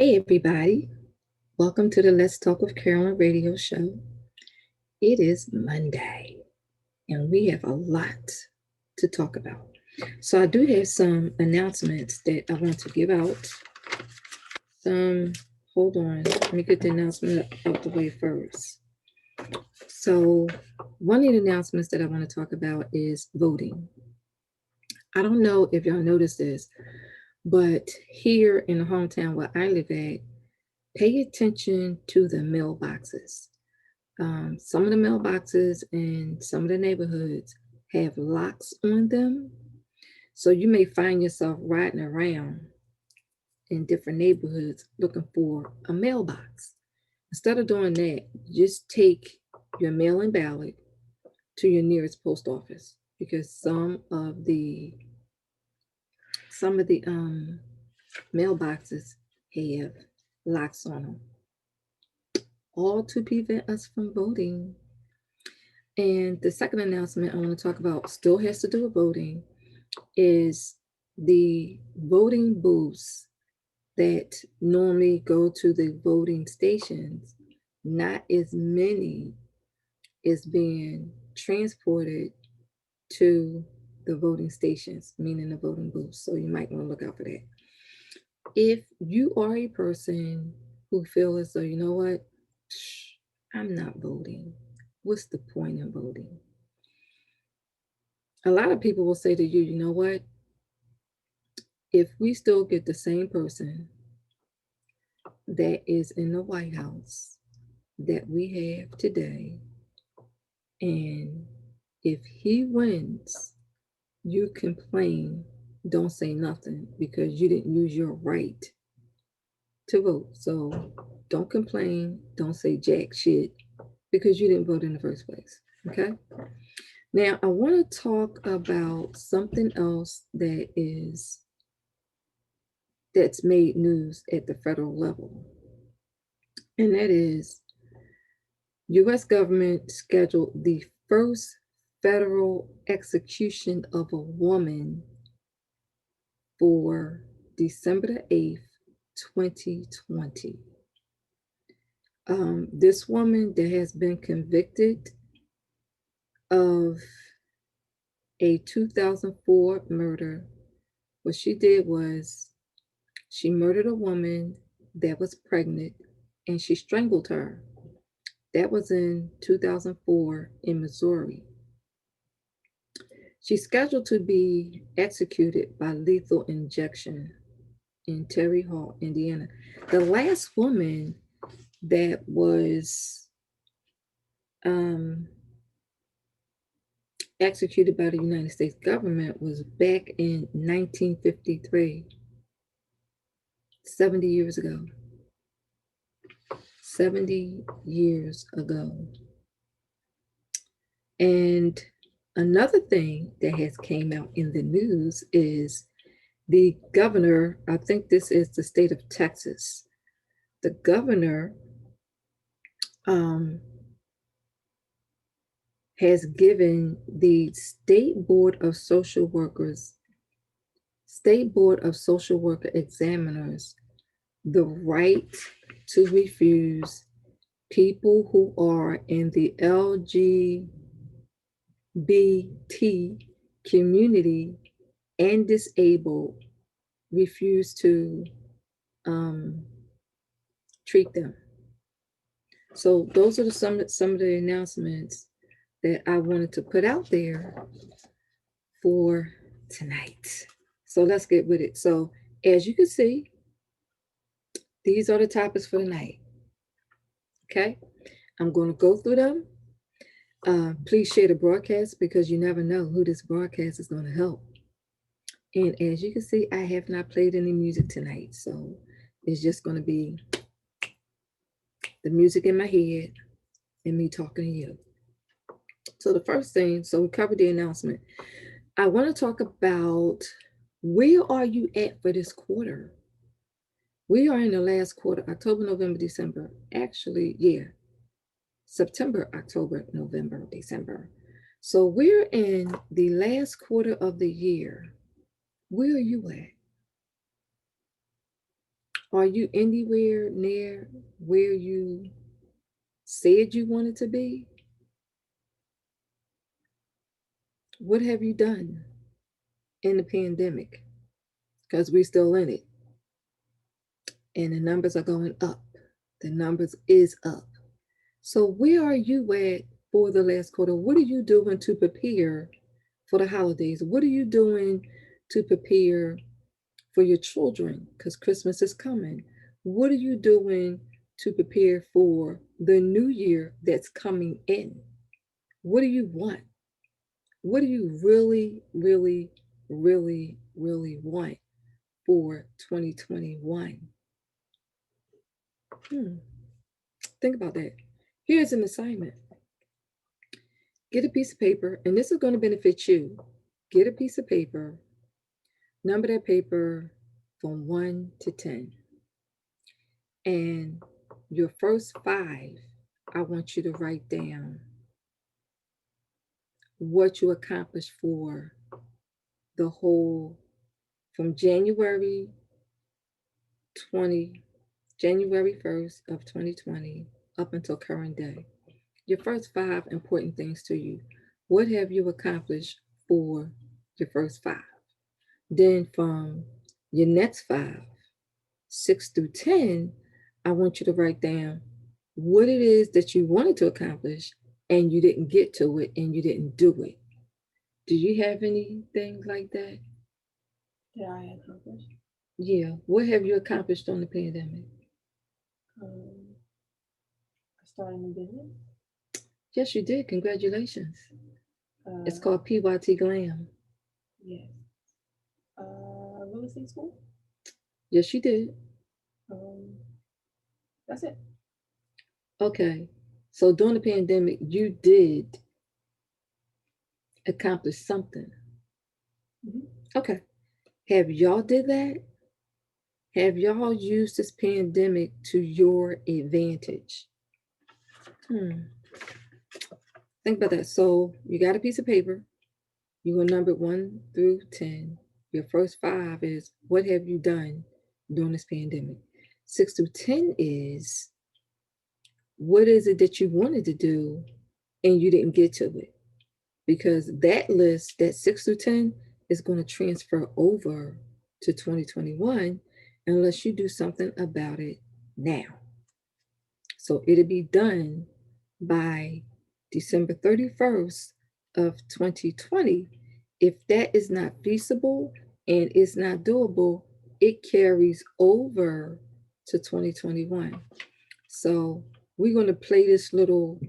Hey, everybody. Welcome to the Let's Talk with Carolyn radio show. It is Monday, and we have a lot to talk about. So, I do have some announcements that I want to give out. Some, hold on, let me get the announcement out the way first. So, one of the announcements that I want to talk about is voting. I don't know if y'all noticed this, but here in the hometown where I live at, pay attention to the mailboxes. Some of the mailboxes in some of the neighborhoods have locks on them. So you may find yourself riding around in different neighborhoods looking for a mailbox. Instead of doing that, just take your mail-in ballot to your nearest post office because some of the mailboxes have locks on them, all to prevent us from voting. And the second announcement I want to talk about still has to do with voting is the voting booths that normally go to the voting stations. Not as many is being transported to the voting stations, meaning the voting booths. So you might want to look out for that. If you are a person who feels as though, you know what, I'm not voting. What's the point in voting? A lot of people will say to you, you know what? If we still get the same person that is in the White House that we have today, and if he wins, you complain, don't say nothing because you didn't use your right to vote. So don't complain, don't say jack shit because you didn't vote in the first place. Okay? Now, I want to talk about something else that's made news at the federal level. And that is US government scheduled the first federal execution of a woman for December the 8th, 2020. This woman that has been convicted of a 2004 murder, what she did was she murdered a woman that was pregnant and she strangled her. That was in 2004 in Missouri. She's scheduled to be executed by lethal injection in Terre Haute, Indiana. The last woman that was executed by the United States government was back in 1953, 70 years ago. 70 years ago. And another thing that has came out in the news is the governor, I think this is the state of Texas, the governor has given the State Board of Social Worker examiners the right to refuse people who are in the LGBT community and disabled, refuse to treat them. So those are some of the announcements that I wanted to put out there for tonight. So let's get with it. So as you can see, these are the topics for tonight. Okay, I'm going to go through them. Please share the broadcast because you never know who this broadcast is going to help. And as you can see, I have not played any music tonight. So it's just going to be the music in my head and me talking to you. So the first thing, so we covered the announcement. I want to talk about where are you at for this quarter? We are in the last quarter, October, November, December. Actually, yeah, September, October, November, December. So we're in the last quarter of the year. Where are you at? Are you anywhere near where you said you wanted to be? What have you done in the pandemic? Because we're still in it. And the numbers are going up. The numbers is up. So where are you at for the last quarter? What are you doing to prepare for the holidays? What are you doing to prepare for your children? Because Christmas is coming. What are you doing to prepare for the new year that's coming in? What do you want? What do you really, really, really, really want for 2021? Hmm. Think about that. Here's an assignment. Get a piece of paper, and this is going to benefit you. Get a piece of paper, number that paper from 1 to 10. And your first five, I want you to write down what you accomplished for the whole from20 January 1st of 2020 up until current day. Your first five important things to you. What have you accomplished for your first five? Then from your next five, 6 through 10, I want you to write down what it is that you wanted to accomplish and you didn't get to it and you didn't do it. Do you have anything like that? That I accomplished. Yeah. What have you accomplished on the pandemic? Um, I started a new business. Yes, you did. Congratulations. It's Uh, called PYT Glam. yes. Real estate school. Yes, you did. Um, that's it. Okay. So during the pandemic, you did accomplish something. Mm-hmm. Okay. Have y'all did that? Have y'all used this pandemic to your advantage? Hmm. Think about that. So you got a piece of paper. You will number 1 through 10. Your first five is what have you done during this pandemic? 6 through 10 is what is it that you wanted to do and you didn't get to it? Because that list, that 6 through 10, is going to transfer over to 2021 unless you do something about it now. So it'll be done by December 31st of 2020. If that is not feasible and is not doable, it carries over to 2021. So we're going to play this little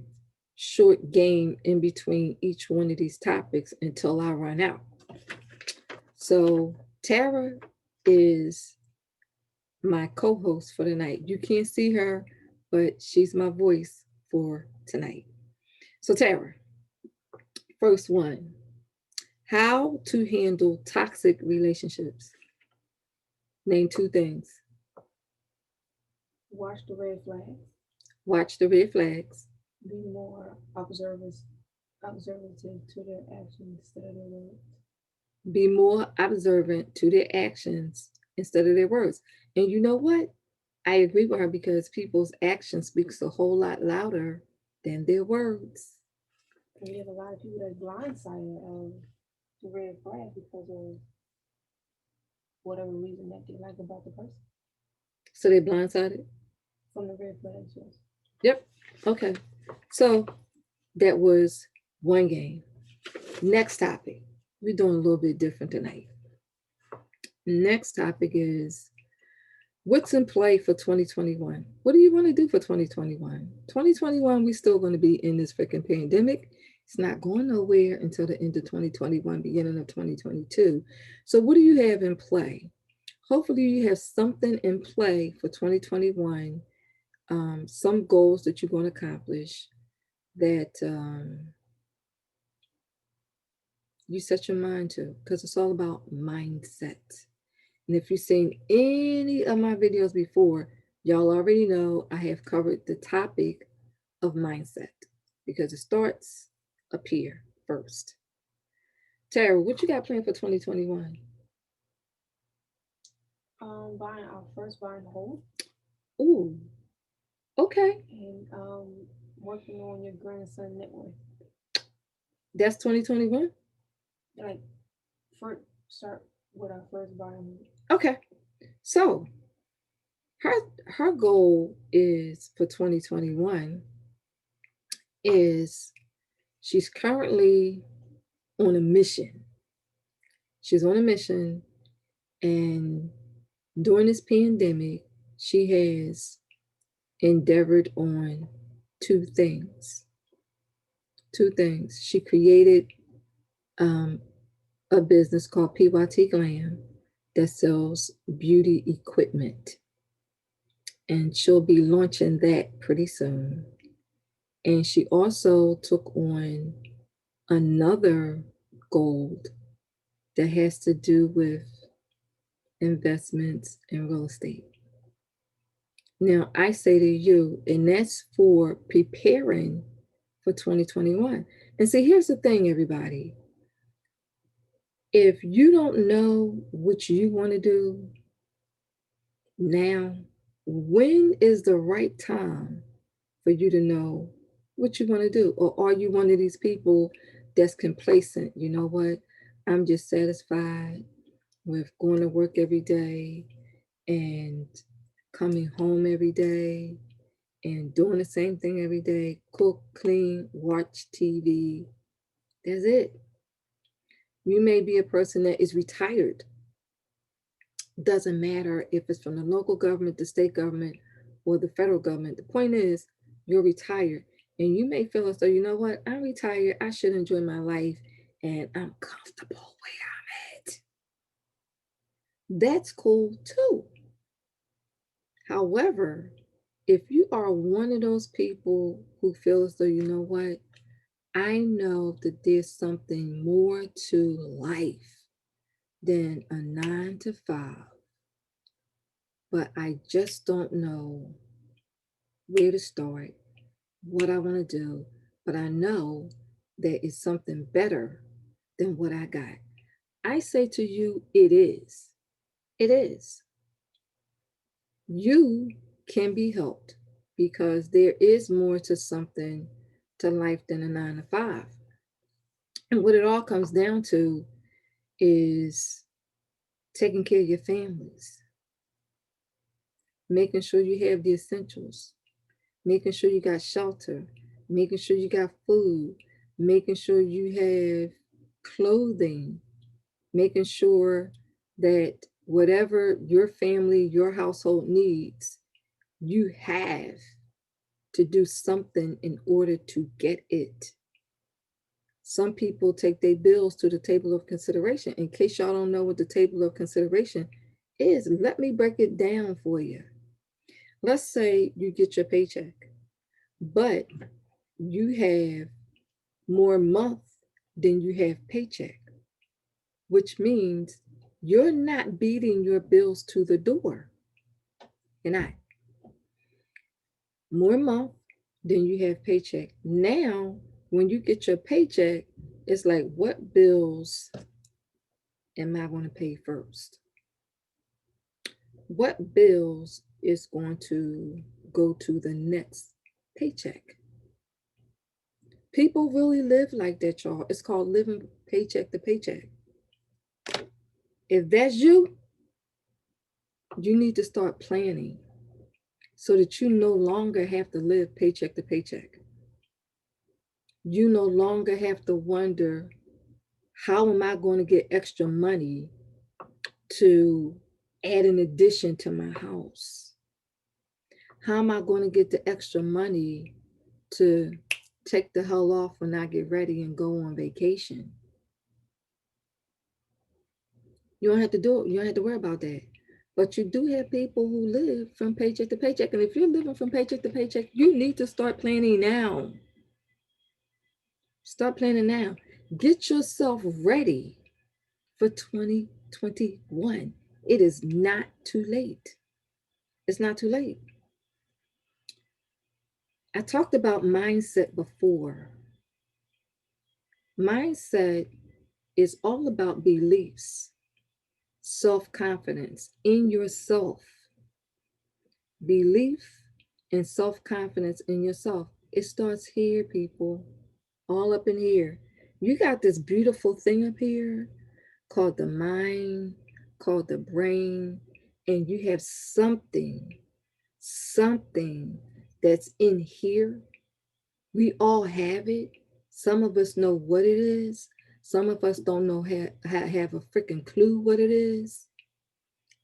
short game in between each one of these topics until I run out. So Tara is my co-host for tonight. You can't see her, but she's my voice for tonight. So Tara, first one, how to handle toxic relationships. Name two things. Watch the red flags. Watch the red flags. Be more observative to their actions instead of their words. Be more observant to their actions instead of their words. And you know what? I agree with her because people's action speaks a whole lot louder than their words. And we have a lot of people that's blindsided of the red flag because of whatever reason that they like about the person. So they blindsided. From the red flags, yes. Yep. Okay. So that was one game. Next topic. We're doing a little bit different tonight. Next topic is what's in play for 2021? What do you want to do for 2021? 2021, we're still going to be in this freaking pandemic. It's not going nowhere until the end of 2021, beginning of 2022. So, what do you have in play? Hopefully, you have something in play for 2021, some goals that you're going to accomplish that you set your mind to, because it's all about mindset. And if you've seen any of my videos before, y'all already know I have covered the topic of mindset because it starts up here first. Tara, what you got planned for 2021? buying our first buying home Ooh, okay. and working on your grandson net worth. That's 2021. Like first start with our first buying home. Okay. So her her goal is for 2021 is she's currently on a mission. She's on a mission, and during this pandemic, she has endeavored on two things. Two things. She created um, a business called PYT Glam that sells beauty equipment, and she'll be launching that pretty soon. And she also took on another goal that has to do with investments in real estate. Now, I say to you, and that's for preparing for 2021. And see, here's the thing, everybody. If you don't know what you want to do now, when is the right time for you to know what you want to do? Or are you one of these people that's complacent? You know what? I'm just satisfied with going to work every day and coming home every day and doing the same thing every day, cook, clean, watch TV. That's it. You may be a person that is retired. Doesn't matter if it's from the local government, the state government, or the federal government. The point is, you're retired. And you may feel as though, you know what, I'm retired. I should enjoy my life and I'm comfortable where I'm at. That's cool too. However, if you are one of those people who feel as though, you know what, I know that there's something more to life than a 9 to 5, but I just don't know where to start, what I want to do, but I know there is something better than what I got. I say to you, it is. It is. You can be helped because there is more to something to life than a 9 to 5. And what it all comes down to is taking care of your families, making sure you have the essentials, making sure you got shelter, making sure you got food, making sure you have clothing, making sure that whatever your family, your household needs, you have to do something in order to get it. Some people take their bills to the table of consideration. In case y'all don't know what the table of consideration is, let me break it down for you. Let's say you get your paycheck, but you have more month than you have paycheck, which means you're not beating your bills to the door. You're not. More month than you have paycheck. Now, when you get your paycheck, it's like, what bills am I going to pay first? What bills is going to go to the next paycheck? People really live like that, y'all. It's called living paycheck to paycheck. If that's you, you need to start planning so that you no longer have to live paycheck to paycheck. You no longer have to wonder, how am I going to get extra money to add an addition to my house? How am I going to get the extra money to take the hell off when I get ready and go on vacation? You don't have to do it. You don't have to worry about that. But you do have people who live from paycheck to paycheck. And if you're living from paycheck to paycheck, you need to start planning now. Start planning now. Get yourself ready for 2021. It is not too late. It's not too late. I talked about mindset before. Mindset is all about beliefs. self confidence in yourself, belief and self confidence in yourself. It starts here, people, all up in here. You got this beautiful thing up here called the mind, called the brain, and you have something that's in here. We all have it. Some of us know what it is. Some of us don't know have a freaking clue what it is.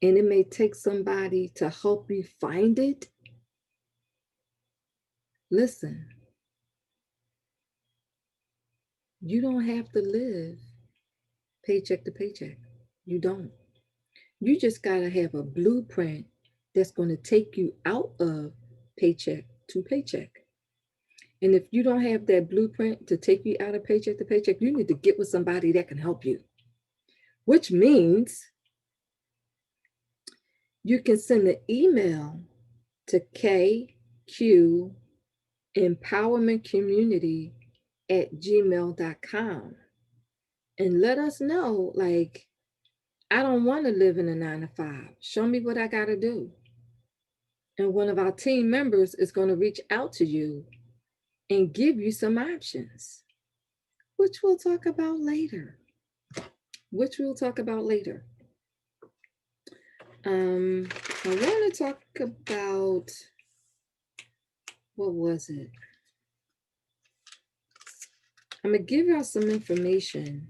And it may take somebody to help you find it. Listen, you don't have to live paycheck to paycheck. You don't. You just got to have a blueprint that's going to take you out of paycheck to paycheck. And if you don't have that blueprint to take you out of paycheck to paycheck, you need to get with somebody that can help you, which means you can send an email to KQ Empowerment Community at gmail.com and let us know, like, I don't want to live in a 9 to 5. Show me what I got to do. And one of our team members is going to reach out to you and give you some options, which we'll talk about later. Which we'll talk about later. I want to talk about, what was it? I'm going to give y'all some information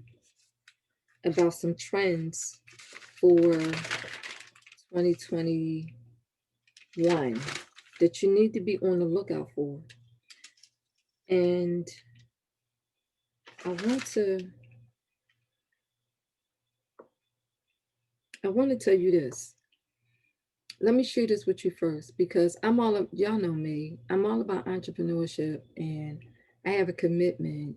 about some trends for 2021 that you need to be on the lookout for. And I want to tell you this. Let me share this with you first because y'all know me. I'm all about entrepreneurship and I have a commitment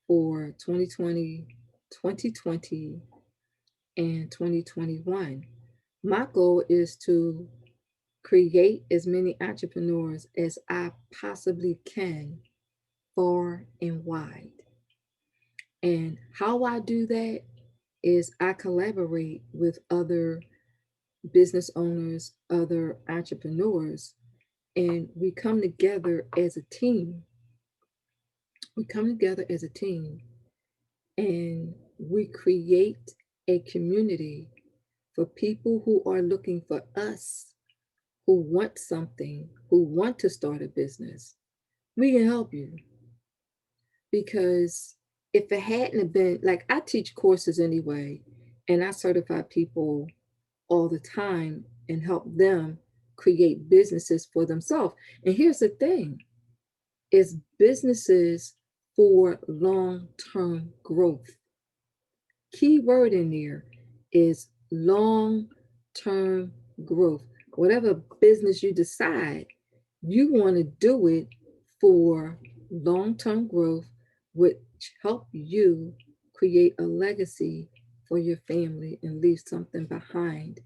for 2020, 2020, and 2021. My goal is to create as many entrepreneurs as I possibly can, far and wide. And how I do that is I collaborate with other business owners, other entrepreneurs, and we come together as a team. We come together as a team and we create a community for people who are looking for us, who want something, who want to start a business. We can help you because if it hadn't been, like, I teach courses anyway, and I certify people all the time and help them create businesses for themselves. And here's the thing, is businesses for long-term growth. Key word in there is long-term growth. Whatever business you decide, you want to do it for long-term growth, which help you create a legacy for your family and leave something behind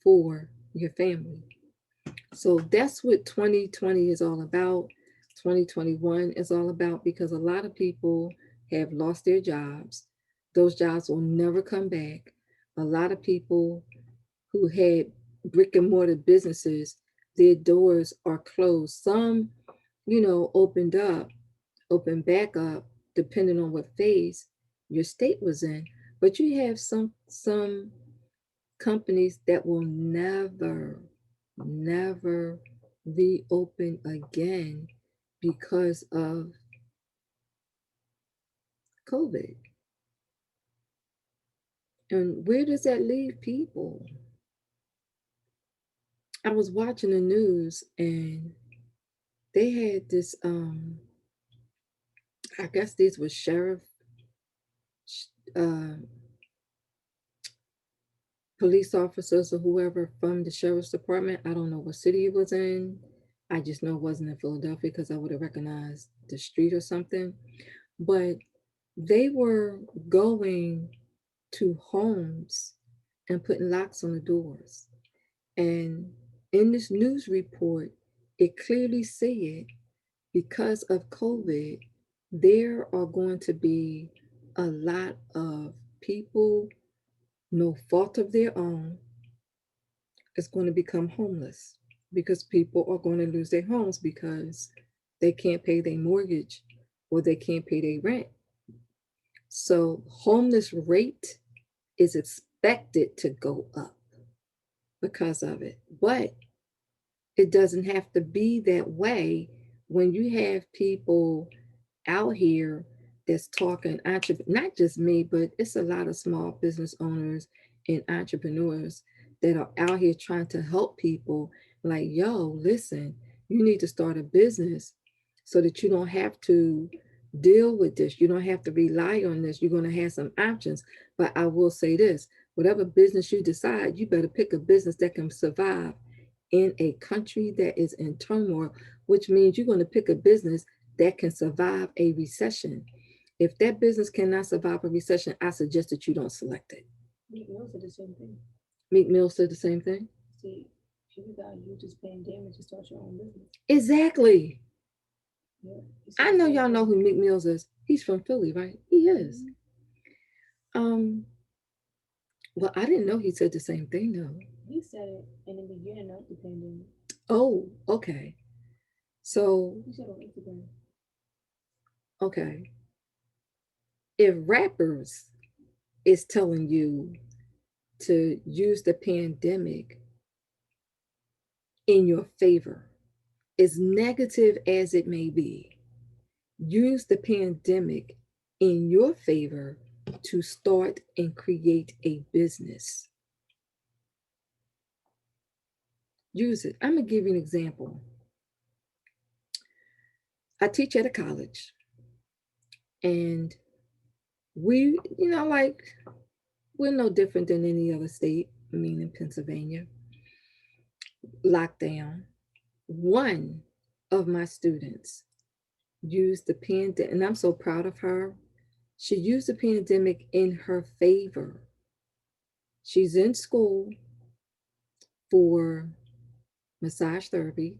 for your family. So that's what 2020 is all about. 2021 is all about because a lot of people have lost their jobs. Those jobs will never come back. A lot of people who had brick and mortar businesses, their doors are closed. Some, opened back up, depending on what phase your state was in. But you have some companies that will never reopen again because of COVID. And where does that leave people? I was watching the news and they had this, I guess these were uh, police officers or whoever from the sheriff's department. I don't know what city it was in. I just know it wasn't in Philadelphia because I would have recognized the street or something. But they were going to homes and putting locks on the doors. And in this news report, it clearly said because of COVID, there are going to be a lot of people no fault of their own, is going to become homeless because people are going to lose their homes because they can't pay their mortgage or they can't pay their rent. So, homeless rate is expected to go up because of it. But it doesn't have to be that way when you have people out here that's talking not just me, but it's a lot of small business owners and entrepreneurs that are out here trying to help people. Like, yo, listen, you need to start a business so that you don't have to deal with this. You don't have to rely on this. You're going to have some options. But I will say this, whatever business you decide, you better pick a business that can survive in a country that is in turmoil, which means you're going to pick a business that can survive a recession. If that business cannot survive a recession, I suggest that you don't select it. Meat Mills are the same thing. Meek Mill said the same thing. See, you gotta use this pandemic to start your own business. Exactly. Yeah, he said I the know same y'all know thing. who Meek Mills is. He's from Philly, right? He is. Mhm. Um, well, I didn't know he said the same thing though. He said it in the beginning of the pandemic. Oh, okay. So, He said on Instagram. okay. If rappers is telling you to use the pandemic in your favor, as negative as it may be, use the pandemic in your favor to start and create a business. Use it. I'm going to give you an example. I teach at a college, and like we're no different than any other state, meaning Pennsylvania, lockdown. One of my students used the pandemic, and I'm so proud of her. She used the pandemic in her favor. She's in school for massage therapy,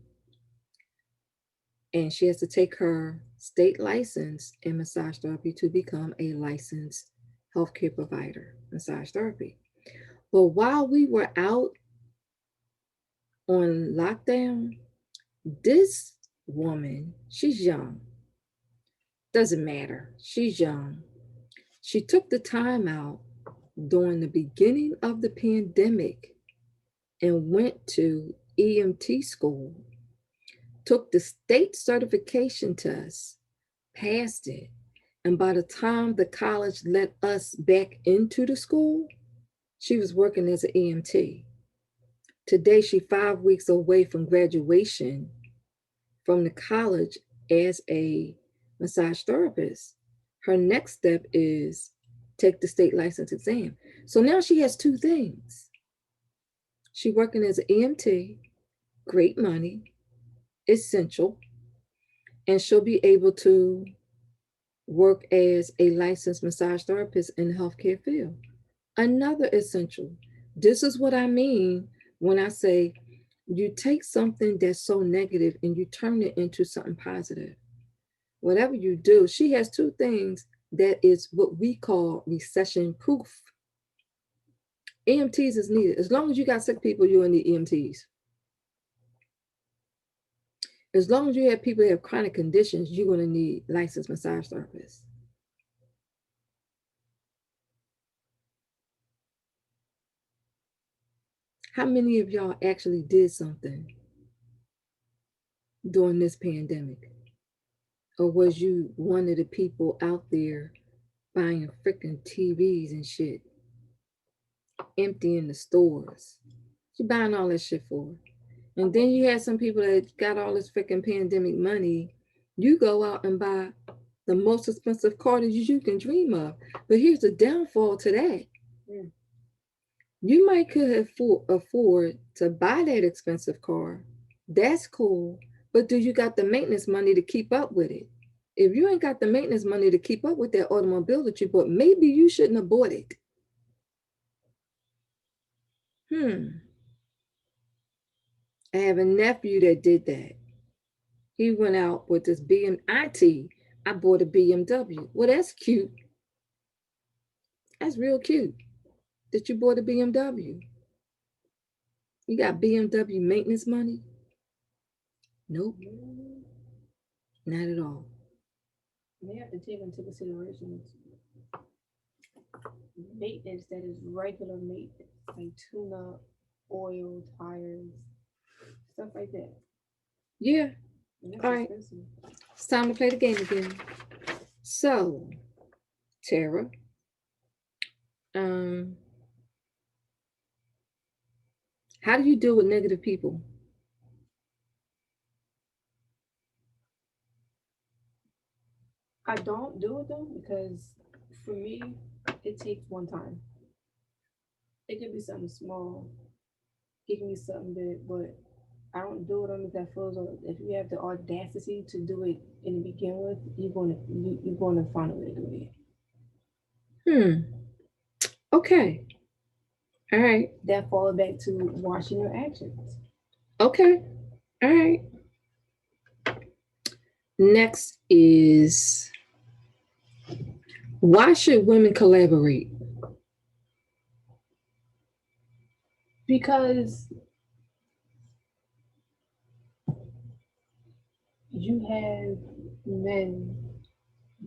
and she has to take her state license in massage therapy to become a licensed healthcare provider, massage therapy. But while we were out on lockdown, this woman, she's young, doesn't matter, she's young. She took the time out during the beginning of the pandemic and went to EMT school, took the state certification test, passed it. And by the time the college let us back into the school, she was working as an EMT. Today, she's 5 weeks away from graduation from the college as a massage therapist. Her next step is take the state license exam. So now she has two things. She's working as an EMT, great money, essential, and she'll be able to work as a licensed massage therapist in the healthcare field. Another essential. This is what I mean when I say you take something that's so negative and you turn it into something positive. Whatever you do, she has two things that is what we call recession proof. EMTs is needed. As long as you got sick people, you're in the EMTs. As long as you have people that have chronic conditions, you're going to need licensed massage therapists. How many of y'all actually did something during this pandemic? Or was you one of the people out there buying freaking TVs and shit, emptying the stores? What you buying all that shit for? And then you had some people that got all this freaking pandemic money. You go out and buy the most expensive car that you can dream of. But here's the downfall to that. Mm. You might could afford to buy that expensive car. That's cool. But do you got the maintenance money to keep up with it? If you ain't got the maintenance money to keep up with that automobile that you bought, maybe you shouldn't have bought it. Hmm. I have a nephew that did that. He went out with this BMIT. I bought a BMW. Well, that's cute. That's real cute. that you bought a BMW. You got BMW maintenance money? Nope, Mm, not at all. they have to take into consideration maintenance that is regular maintenance, like tune up, oil, tires, stuff like that. Yeah. And that's All right. expensive. It's time to play the game again. So, Tara, um, how do you deal with negative people? I don't do with them because for me, it takes one time. It could be something small, it can be something big, but I don't do it on that feels like if you have the audacity to do it in the begin with, you're going to find a way to do it. Hmm. Okay. All right. That falls back to watching your actions. Okay. All right. Next is, why should women collaborate? Because you have men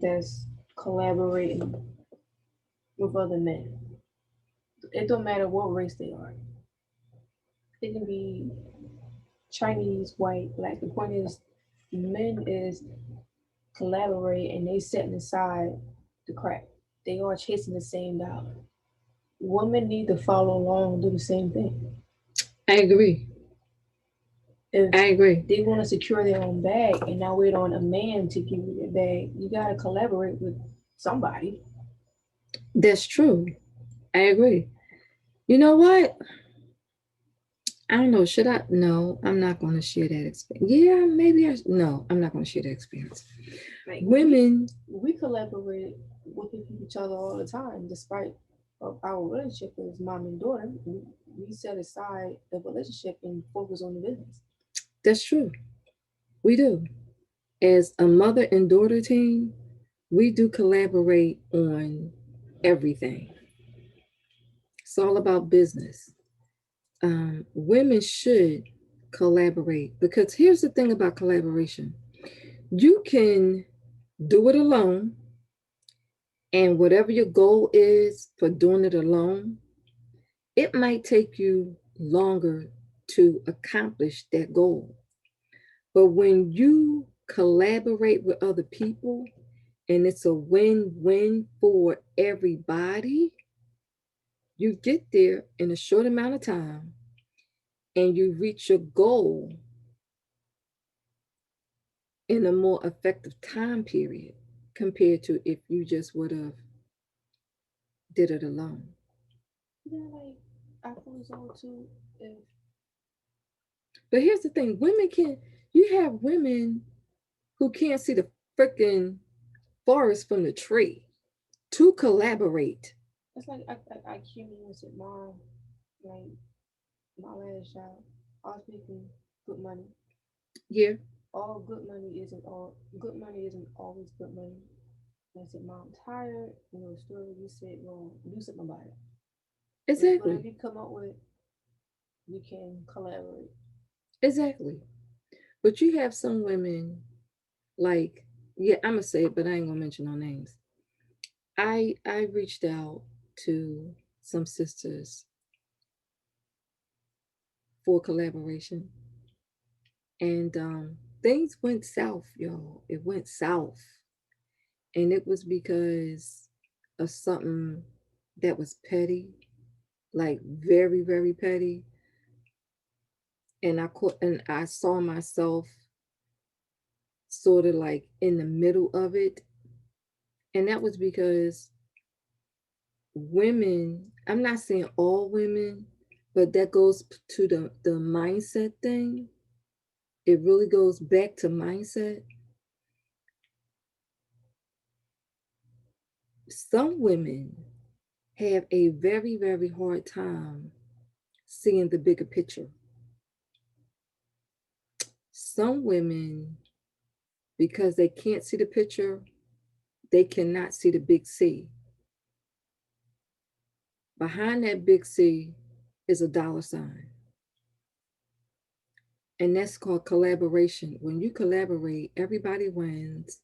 that's collaborating with other men. It don't matter what race they are. It can be Chinese, white, black. The point is, men is collaborate and they setting aside the crap. They are chasing the same dollar. Women need to follow along and do the same thing. I agree. If I agree. they want to secure their own bag and now wait on a man to give you their bag, you gotta collaborate with somebody. That's true. I agree. You know what? I don't know. Should I? No, I'm not going to share that experience. Yeah, maybe I. No, I'm not going to share that experience. Like Women. we collaborate with each other all the time, despite of our relationship as mom and daughter. We set aside the relationship and focus on the business. That's true. We do. As a mother and daughter team, we do collaborate on everything. It's all about business. Women should collaborate because here's the thing about collaboration: you can do it alone, and whatever your goal is for doing it alone, it might take you longer to accomplish that goal. But when you collaborate with other people and it's a win win for everybody, you get there in a short amount of time and you reach your goal in a more effective time period compared to if you just would have did it alone. Yeah, like I feel so too. If But here's the thing, women can, you have women who can't see the freaking forest from the tree to collaborate. it's like I came in and said, Mom, like my last job, I was making good money. Yeah, All good money isn't always good money. And I said, Mom, I'm tired. You know, the story you said, well, do something about it. Whatever exactly. you come up with, we can collaborate. Exactly. But you have some women like, yeah, I'm gonna say it, but I ain't gonna mention no names. I reached out to some sisters for collaboration, and things went south, y'all. It went south, and it was because of something that was petty, like very very petty. And I saw myself sort of like in the middle of it, and that was because women, I'm not saying all women, but that goes to the mindset thing. It really goes back to mindset. Some women have a very very hard time seeing the bigger picture. Some women, because they can't see the picture, they cannot see the big C. Behind that big C is a dollar sign. And that's called collaboration. When you collaborate, everybody wins.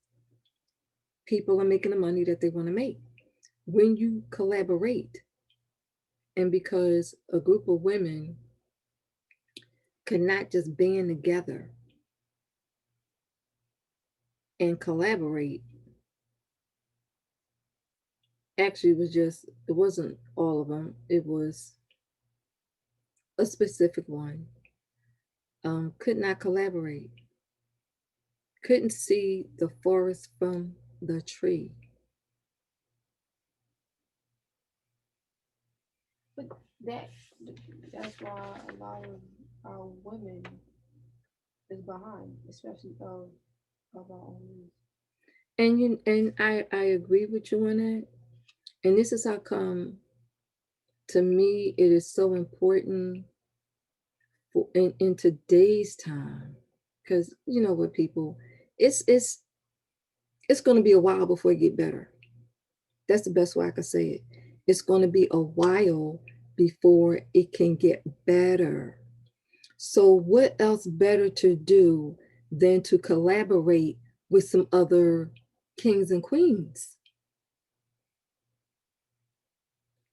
People are making the money that they want to make. When you collaborate, and because a group of women could not just band together and collaborate, actually, it wasn't all of them, it was a specific one, could not collaborate, couldn't see the forest from the tree. But that that's why a lot of our women is behind, especially of our own race. And I agree with you on that. And this is how come, to me, it is so important for in today's time. Because you know what, people, it's it's it's going to be a while before it get better. That's the best way I could say it. It's going to be a while before it can get better. So what else better to do than to collaborate with some other kings and queens?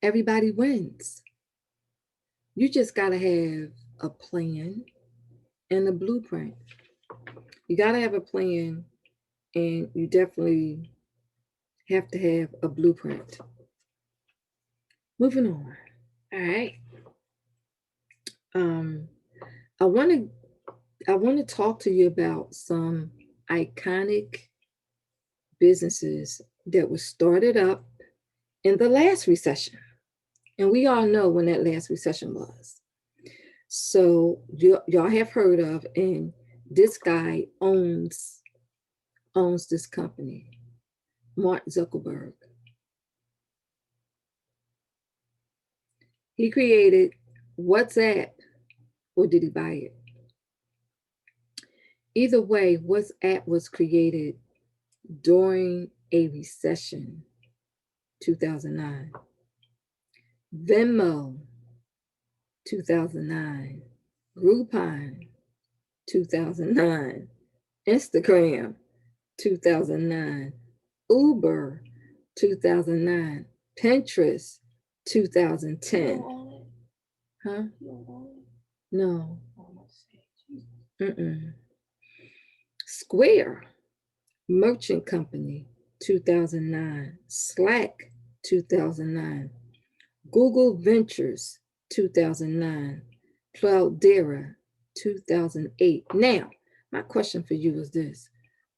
Everybody wins. You just got to have a plan and a blueprint. You got to have a plan, and you definitely have to have a blueprint. Moving on. All right. Um, I want to I want to talk to you about some iconic businesses that were started up in the last recession. And we all know when that last recession was. So y'all have heard of, and this guy owns this company, Mark Zuckerberg. He created WhatsApp, or did he buy it? Either way, WhatsApp was created during a recession, 2009. Venmo, 2009. Groupon, 2009. Instagram, 2009. Uber, 2009. Pinterest, You 2010. don't own it? Huh? You don't own it? No. Oh, I'm about to say, Jesus. Mm-mm. Square, Merchant Company, 2009. Slack, 2009. Google Ventures, 2009. Cloudera, 2008. Now, my question for you is this.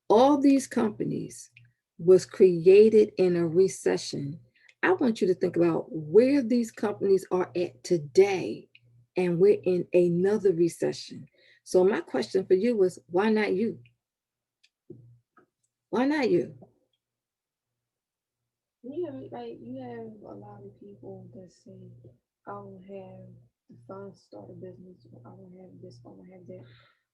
All these companies was created in a recession. I want you to think about where these companies are at today, and we're in another recession. So my question for you is, why not you? Why not you? You have a lot of people that say, I don't have the funds to start a business, or I don't have this, I don't have that.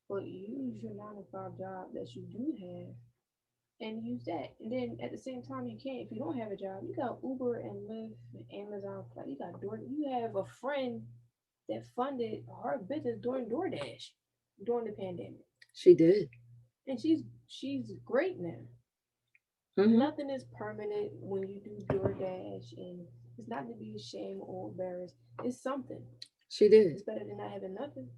But use your 9 to 5 job that you do have and use that. And then at the same time, you can't, if you don't have a job, you got Uber and Lyft and Amazon, you got Door. You have a friend that funded her business during DoorDash during the pandemic, She did. and she's great now. Hmm. Nothing is permanent when you do DoorDash, and it's not to be ashamed or embarrassed. It's something. She did. It's better than not having nothing.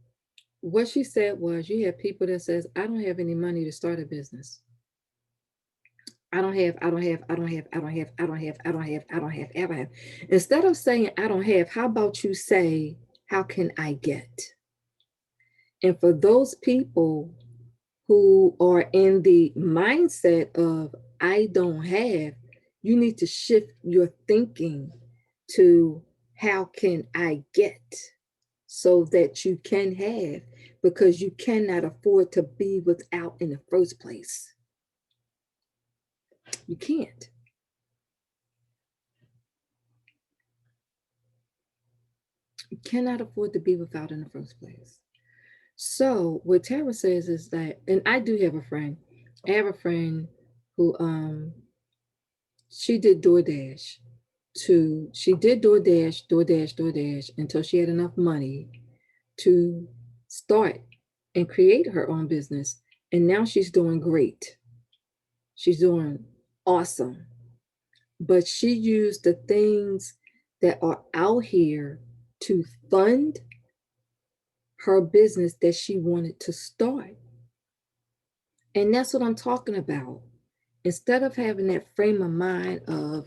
What she said was, you have people that says, I don't have any money to start a business. I don't have. Instead of saying I don't have, how about you say, how can I get? And for those people who are in the mindset of I don't have, you need to shift your thinking to how can I get, so that you can have, because you cannot afford to be without in the first place. You can't. You cannot afford to be without in the first place. So what Tara says is that, and I do have a friend. I have a friend who she did DoorDash. she did DoorDash, DoorDash, DoorDash until she had enough money to start and create her own business. And now she's doing great. She's doing awesome. But she used the things that are out here to fund her business that she wanted to start. And that's what I'm talking about. Instead of having that frame of mind of,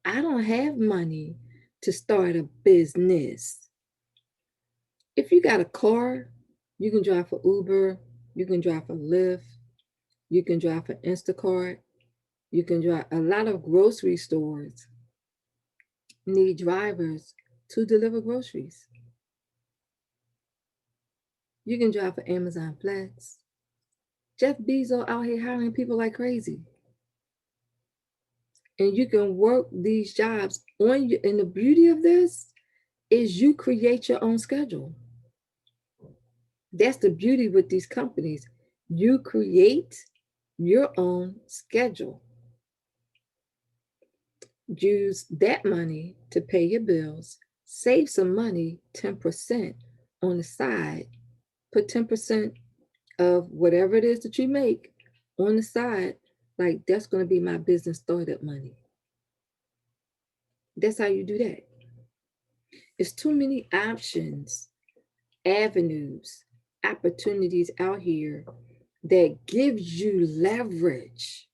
I don't have money to start a business. If you got a car, you can drive for Uber, you can drive for Lyft, you can drive for Instacart, you can drive. A lot of grocery stores need drivers to deliver groceries. You can drive for Amazon Flex. Jeff Bezos out here hiring people like crazy. And you can work these jobs on you. And the beauty of this is you create your own schedule. That's the beauty with these companies. You create your own schedule. Use that money to pay your bills, save some money, 10% on the side. Put 10% of whatever it is that you make on the side. Like, that's going to be my business startup money. That's how you do that. It's too many options, avenues, opportunities out here that gives you leverage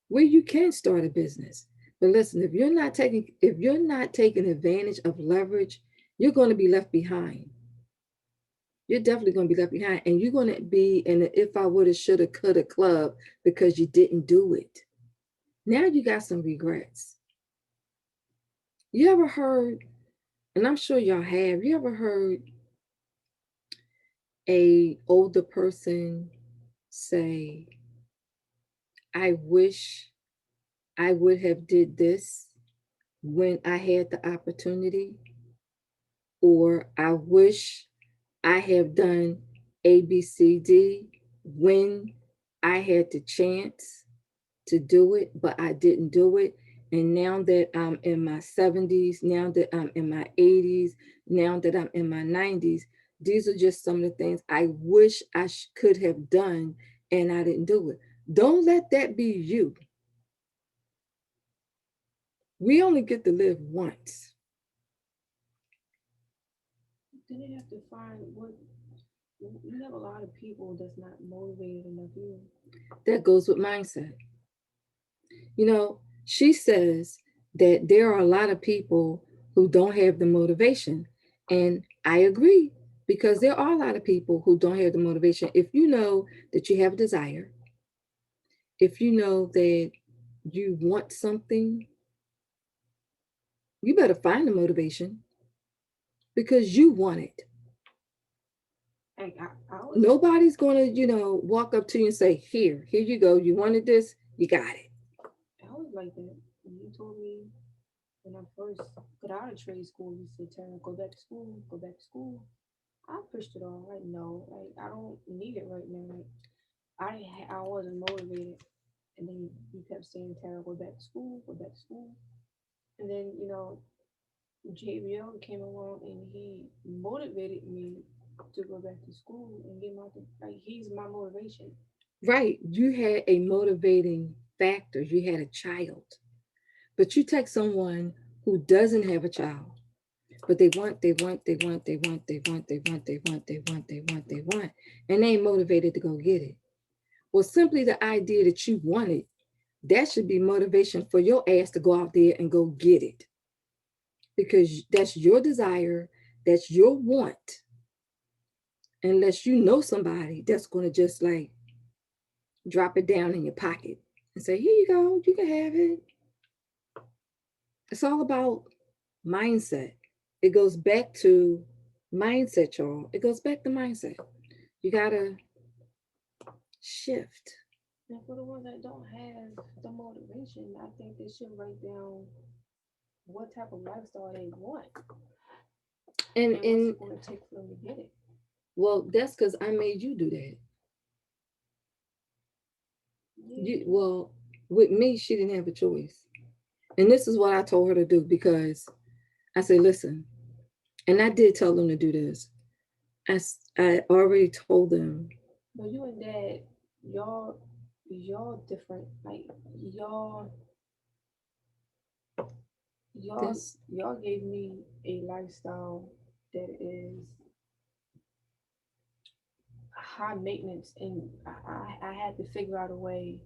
where you can start a business. But listen, if you're not taking advantage of leverage, you're going to be left behind. You're definitely going to be left behind, and you're going to be in the if I woulda, shoulda, coulda club because you didn't do it. Now you got some regrets. You ever heard, and I'm sure y'all have, you ever heard a older person say, I wish I would have did this when I had the opportunity, or I wish I have done ABCD when I had the chance to do it, but I didn't do it. And now that I'm in my 70s, now that I'm in my 80s, now that I'm in my 90s, these are just some of the things I wish I could have done and I didn't do it. Don't let that be you. We only get to live once. Then they have to find what you have a lot of people that's not motivated enough either. That goes with mindset. You know, she says that there are a lot of people who don't have the motivation. And I agree, because there are a lot of people who don't have the motivation. If you know that you have a desire, if you know that you want something, you better find the motivation because you want it. Like Nobody's going to, walk up to you and say, here you go. You wanted this, you got it. I was like that. When you told me when I first got out of trade school, you said, Tara, go back to school, go back to school. I pushed it off. Like, no, like I don't need it right now. Like I wasn't motivated. And then you kept saying, Tara, go back to school, go back to school. And then, JBL came along and he motivated me to go back to school and get my, like, he's my motivation. Right. You had a motivating factor. You had a child. But you take someone who doesn't have a child, but they want, they want, they want, they want, they want, they want, they want, they want, they want, they want, and they ain't motivated to go get it. Well, simply the idea that you want it, that should be motivation for your ass to go out there and go get it. Because that's your desire, that's your want. Unless you know somebody that's going to just like drop it down in your pocket and say, here you go, you can have it. It's all about mindset. It goes back to mindset, y'all. It goes back to mindset. You gotta shift. And for the ones that don't have the motivation, I think they should write down what type of lifestyle they want And and what's it going to take for them to get it. well, that's because I made you do that. Yeah. Well, with me, she didn't have a choice. And this is what I told her to do because I said, listen, and I did tell them to do this. I already told them. But you and dad, y'all, y'all different. Like y'all, This y'all gave me a lifestyle that is high maintenance, and I had to figure out a way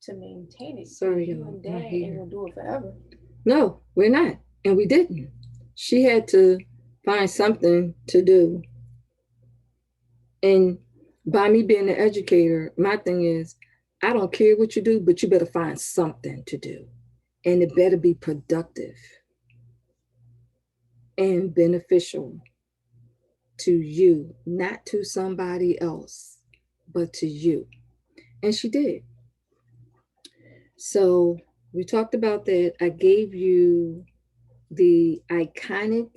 to maintain it sorry, because you y'all, and my dad ain't hair. gonna do it forever. No, we're not. And we didn't. She had to find something to do. And by me being an educator, my thing is, I don't care what you do, but you better find something to do. And it better be productive and beneficial to you, not to somebody else, but to you. And she did. So we talked about that. I gave you the iconic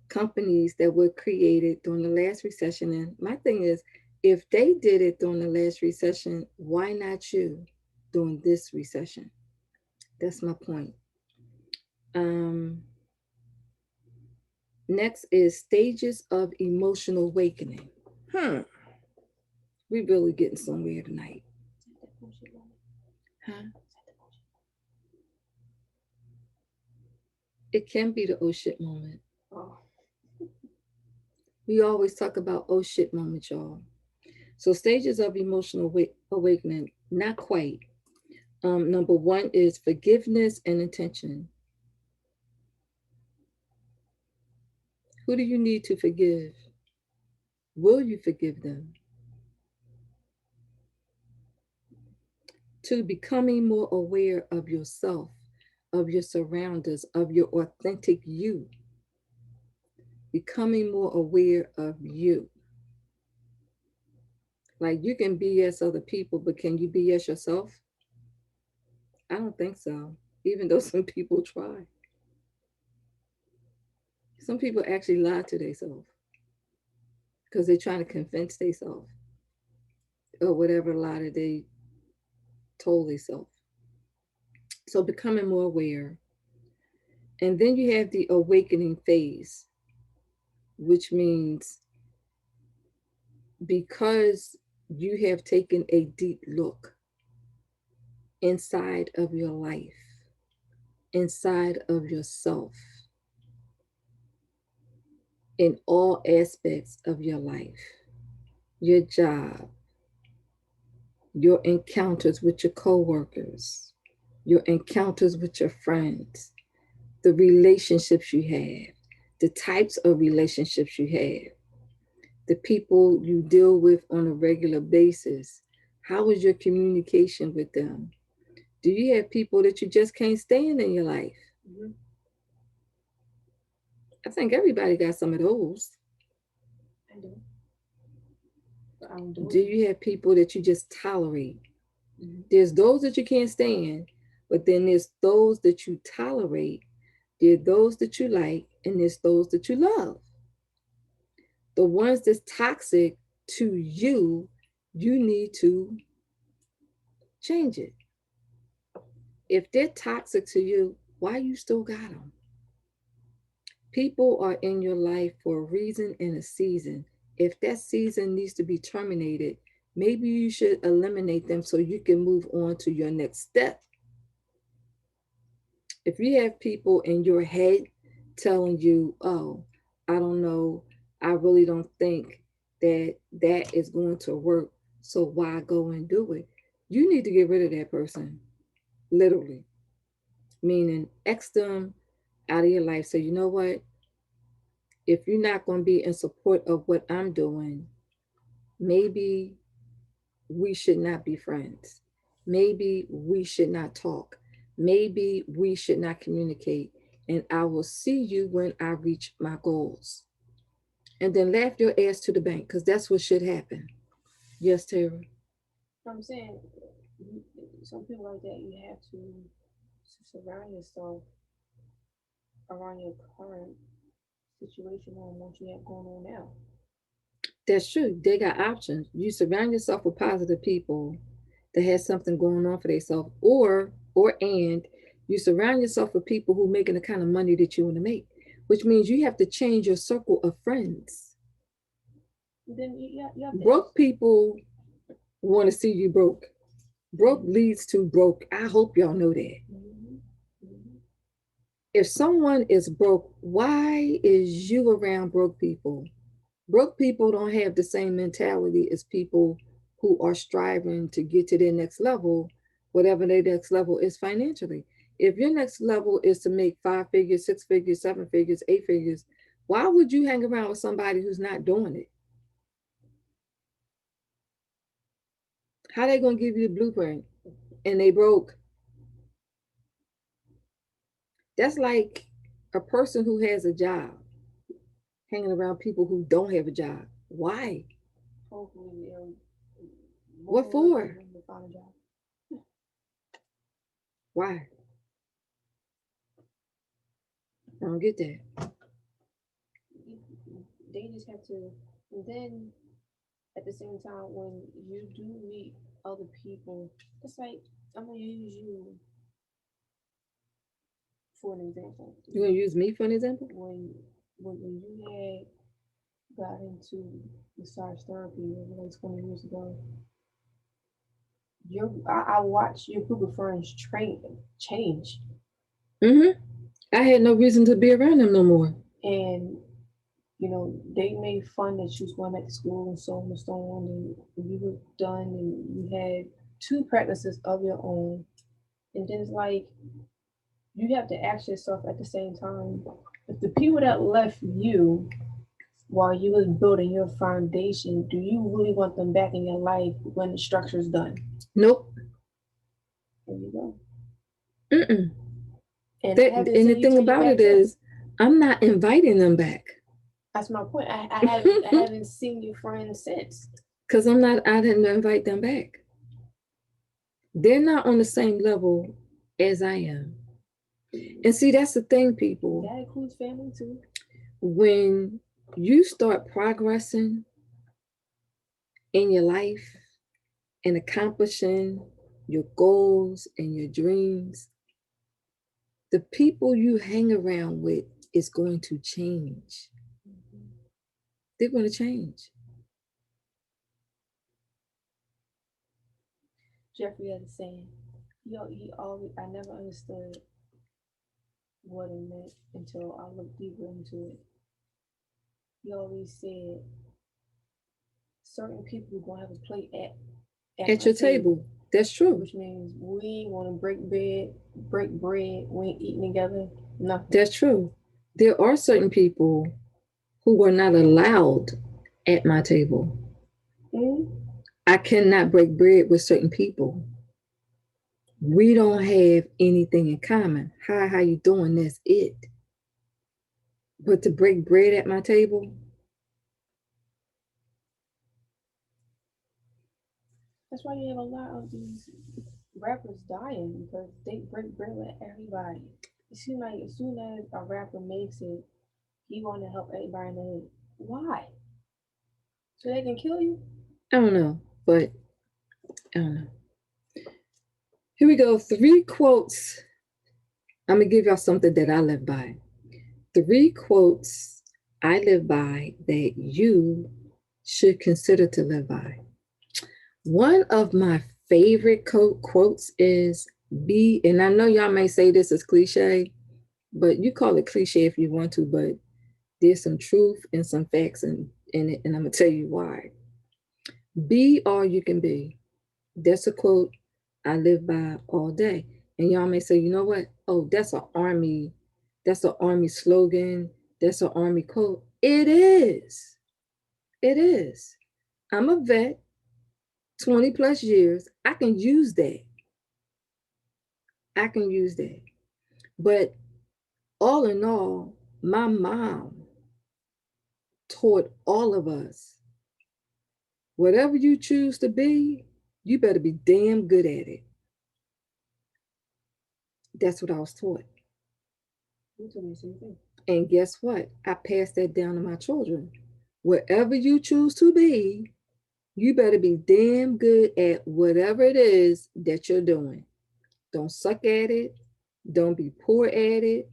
companies that were created during the last recession. And my thing is, if they did it during the last recession, why not you during this recession? That's my point. Um, Next is stages of emotional awakening. Hmm, we really getting somewhere tonight. Huh? It can be the oh shit moment. Oh, We always talk about oh shit moments, y'all. So stages of emotional awakening, not quite. Number one is forgiveness and intention. Who do you need to forgive? Will you forgive them? Two, becoming more aware of yourself, of your surroundings, of your authentic you. Becoming more aware of you. Like you can BS other people, but can you BS yourself? I don't think so. Even though some people try. Some people actually lie to themselves because they're trying to convince themselves or whatever lie that they told themselves. So becoming more aware. And then you have the awakening phase, which means because you have taken a deep look inside of your life, inside of yourself, in all aspects of your life, your job, your encounters with your coworkers, your encounters with your friends, the relationships you have, the types of relationships you have, the people you deal with on a regular basis. How is your communication with them? Do you have people that you just can't stand in your life? mm-hmm. I think everybody got some of those. I do, but I don't do Do it. you have people that you just tolerate? Mm-hmm. There's those that you can't stand, but then there's those that you tolerate. There's those that you like, and there's those that you love. The ones that's toxic to you, you need to change it. If they're toxic to you, why you still got them? People are in your life for a reason and a season. If that season needs to be terminated, maybe you should eliminate them so you can move on to your next step. If you have people in your head telling you, oh, I don't know, I really don't think that that is going to work, so why go and do it? You need to get rid of that person, literally, meaning X them out of your life. So, you know what? If you're not going to be in support of what I'm doing, maybe we should not be friends. Maybe we should not talk. Maybe we should not communicate. And I will see you when I reach my goals. And then laugh your ass to the bank because that's what should happen. Yes, Tara. I'm saying some people like that you have to surround yourself around your current situation on what you have going on now. That's true. They got options. You surround yourself with positive people that has something going on for themselves, or and You surround yourself with people who making the kind of money that you want to make, which means you have to change your circle of friends. Then you have to Broke people want to see you broke. Broke leads to broke. I hope y'all know that. Mm-hmm. Mm-hmm. If someone is broke, why is you around broke people? Broke people don't have the same mentality as people who are striving to get to their next level, whatever their next level is financially. If your next level is to make 5 figures, 6 figures, 7 figures, 8 figures, why would you hang around with somebody who's not doing it? How they gonna give you the blueprint and they broke? That's like a person who has a job hanging around people who don't have a job. Why? Hopefully they'll What for? find a job. Why? I don't get that. They just have to. And then at the same time, when you do meet other people, it's like I'm gonna use you for an example. You gonna use me for an example? When you had got into massage therapy like 20 years ago, I watched your group of friends change, Mm-hmm. I had no reason to be around them no more. and they made fun that you was going back to school and so on and so on, and you were done, and you had two practices of your own, and then it's like you have to ask yourself at the same time, if the people that left you while you was building your foundation, do you really want them back in your life when the structure is done? Nope. There you go. Mm-mm. And I haven't And the seen you thing turn your about back it since. is, I'm not inviting them back. That's my point. I haven't seen your friends since. Because I didn't invite them back. They're not on the same level as I am. And see, that's the thing, people. That includes family too. When you start progressing in your life and accomplishing your goals and your dreams, the people you hang around with is going to change. They're going to change. Jeffrey had a saying. He always I never understood what it meant until I looked deeper into it. He always said certain people are gonna have a plate at At my your table, table. That's true. which means we ain't gonna break bread, we ain't eating together, nothing. That's true. There are certain people who are not allowed at my table. Mm-hmm. I cannot break bread with certain people. We don't have anything in common. Hi, how you doing? That's it. But to break bread at my table, That's why you have a lot of these rappers dying because they break bread with everybody. It seems like as soon as a rapper makes it, he want to help everybody in the hood. Why? So they can kill you? I don't know, but I don't know. Here we go. 3 quotes. I'm gonna give y'all something that I live by. 3 quotes I live by that you should consider to live by. One of my favorite quotes is be, and I know y'all may say this is cliche, but you call it cliche if you want to, but there's some truth and some facts in it, and I'm gonna tell you why. Be all you can be. That's a quote I live by all day. And y'all may say, you know what? Oh, that's an army slogan, that's an army quote. It is. It is. I'm a vet, 20 plus years. I can use that. I can use that. But all in all, my mom taught all of us whatever you choose to be, you better be damn good at it. That's what I was taught. You told me the same thing. And guess what? I passed that down to my children. Whatever you choose to be, you better be damn good at whatever it is that you're doing. Don't suck at it. Don't be poor at it.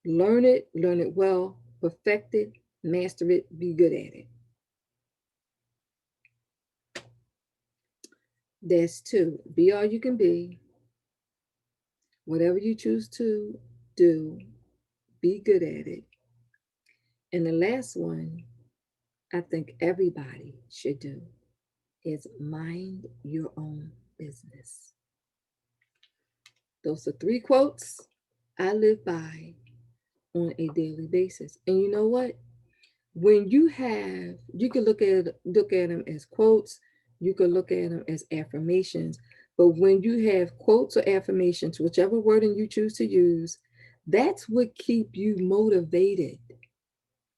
Learn it well, perfect it, master it, be good at it. That's two. Be all you can be. Whatever you choose to do, be good at it. And the last one I think everybody should do is mind your own business. Those are three quotes I live by on a daily basis. And you know what? When you can look at them as quotes, you can look at them as affirmations. But when you have quotes or affirmations, whichever wording you choose to use, that's what keep you motivated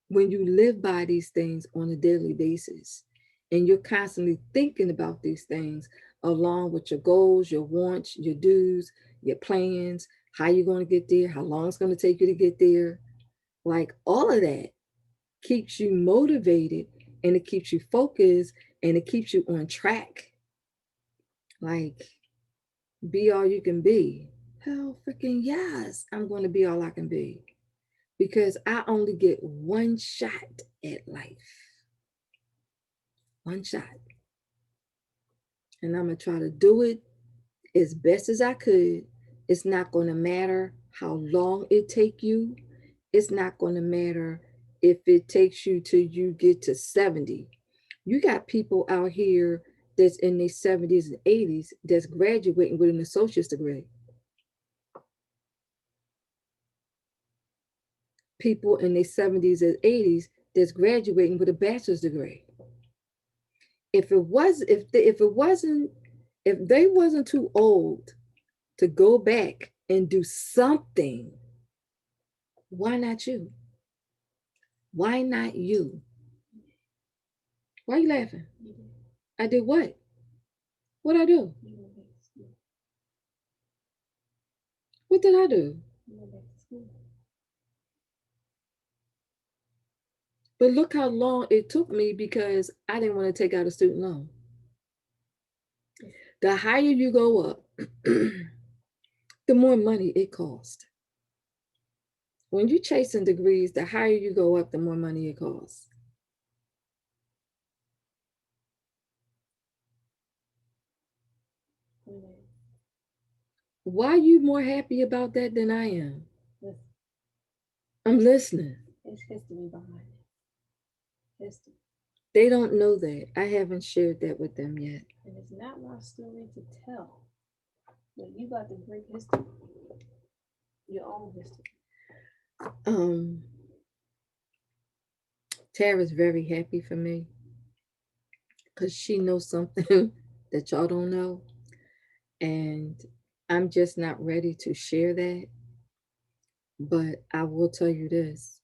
when you live by these things on a daily basis. And you're constantly thinking about these things along with your goals, your wants, your do's, your plans, how you're going to get there, how long it's going to take you to get there. Like all of that keeps you motivated, and it keeps you focused, and it keeps you on track. Like, be all you can be. Hell freaking yes, I'm going to be all I can be because I only get one shot at life. One shot. And I'm going to try to do it as best as I could. It's not going to matter how long it take you. It's not going to matter if it takes you till you get to 70. You got people out here that's in their 70s and 80s that's graduating with an associate's degree. People in their 70s and 80s that's graduating with a bachelor's degree. If they wasn't too old to go back and do something, why not you? Why not you? Why are you laughing? I did what? What I do? What did I do? But look how long it took me because I didn't want to take out a student loan. The higher you go up, the more money it costs. When you're chasing degrees, the higher you go up, the more money it costs. Why are you more happy about that than I am? I'm listening. It's history behind it. History. They don't know that. I haven't shared that with them yet. And it's not my story to tell. But you got the great history. Your own history. Um, Tara's very happy for me because she knows something that y'all don't know. And I'm just not ready to share that. But I will tell you this,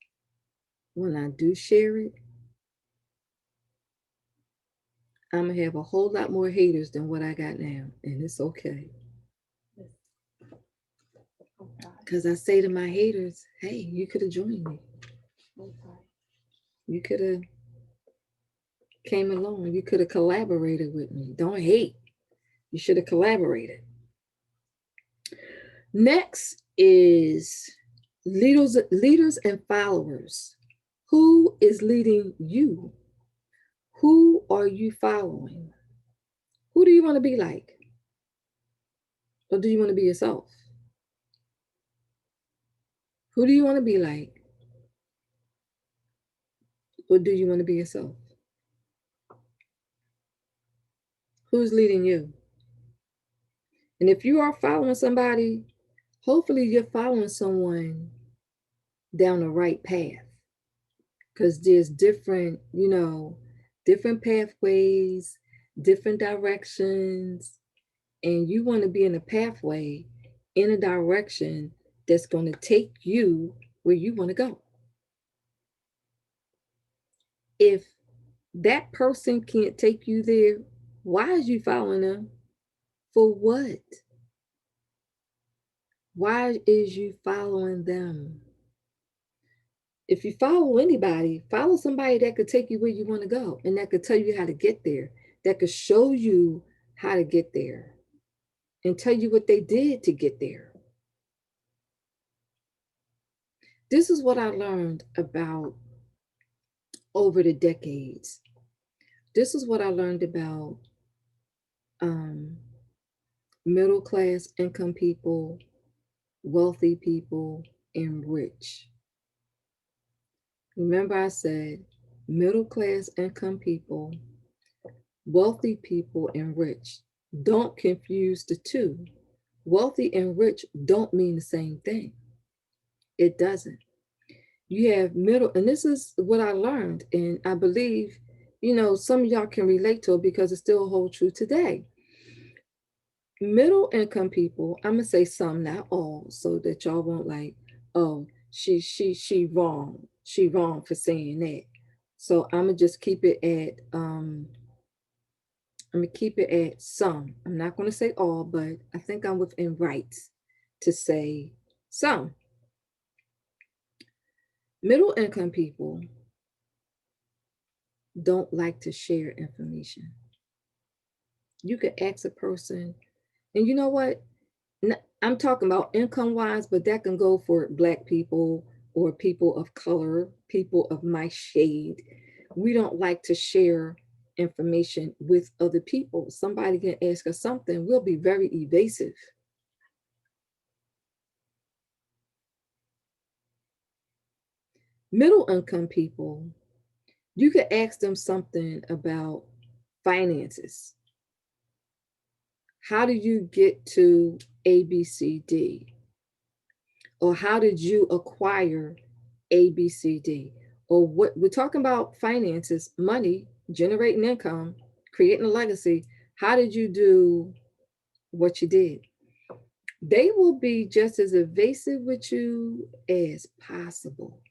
when I do share it, I'm going to have a whole lot more haters than what I got now. And it's okay. Because I say to my haters, hey, you could have joined me. You could have came along. You could have collaborated with me. Don't hate. You should have collaborated. Next is leaders and followers. Who is leading you? Who are you following? Who do you want to be like? Or do you want to be yourself? Who do you want to be like? Or do you want to be yourself? Who's leading you? And if you are following somebody, hopefully you're following someone down the right path. Because there's different pathways, different directions, and you want to be in a pathway, in a direction that's going to take you where you want to go. If that person can't take you there, why is you following them? For what? Why is you following them? If you follow anybody, follow somebody that could take you where you want to go and that could tell you how to get there, that could show you how to get there and tell you what they did to get there. This is what I learned about over the decades. This is what I learned about um, middle class income people, wealthy people, and rich. Remember, I said middle class income people, wealthy people, and rich. Don't confuse the two. Wealthy and rich don't mean the same thing. It doesn't. You have middle, and this is what I learned, and I believe, some of y'all can relate to it because it still holds true today. Middle income people, I'm gonna say some, not all, so that y'all won't like, oh, she wrong. She wrong for saying that. So I'm gonna keep it at some. I'm not gonna say all, but I think I'm within rights to say some. Middle income people don't like to share information. You could ask a person, and you know what? I'm talking about income wise, but that can go for Black people or people of color, people of my shade. We don't like to share information with other people. Somebody can ask us something, we'll be very evasive. Middle income people, you could ask them something about finances. How did you get to ABCD? Or how did you acquire ABCD? Or what we're talking about finances, money, generating income, creating a legacy. How did you do what you did? They will be just as evasive with you as possible.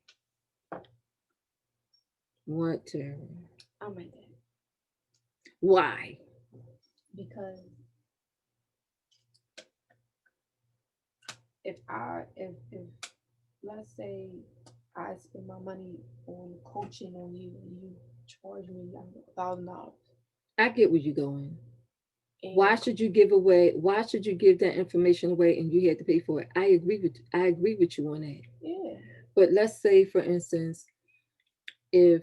What, Terry? I'm like that Why? because if let's say I spend my money on coaching on you and you charge me $1,000 I get where you're going. Why and should you give away? Why should you give that information away and you had to pay for it? I agree with you on that. yeah, But let's say, for instance, if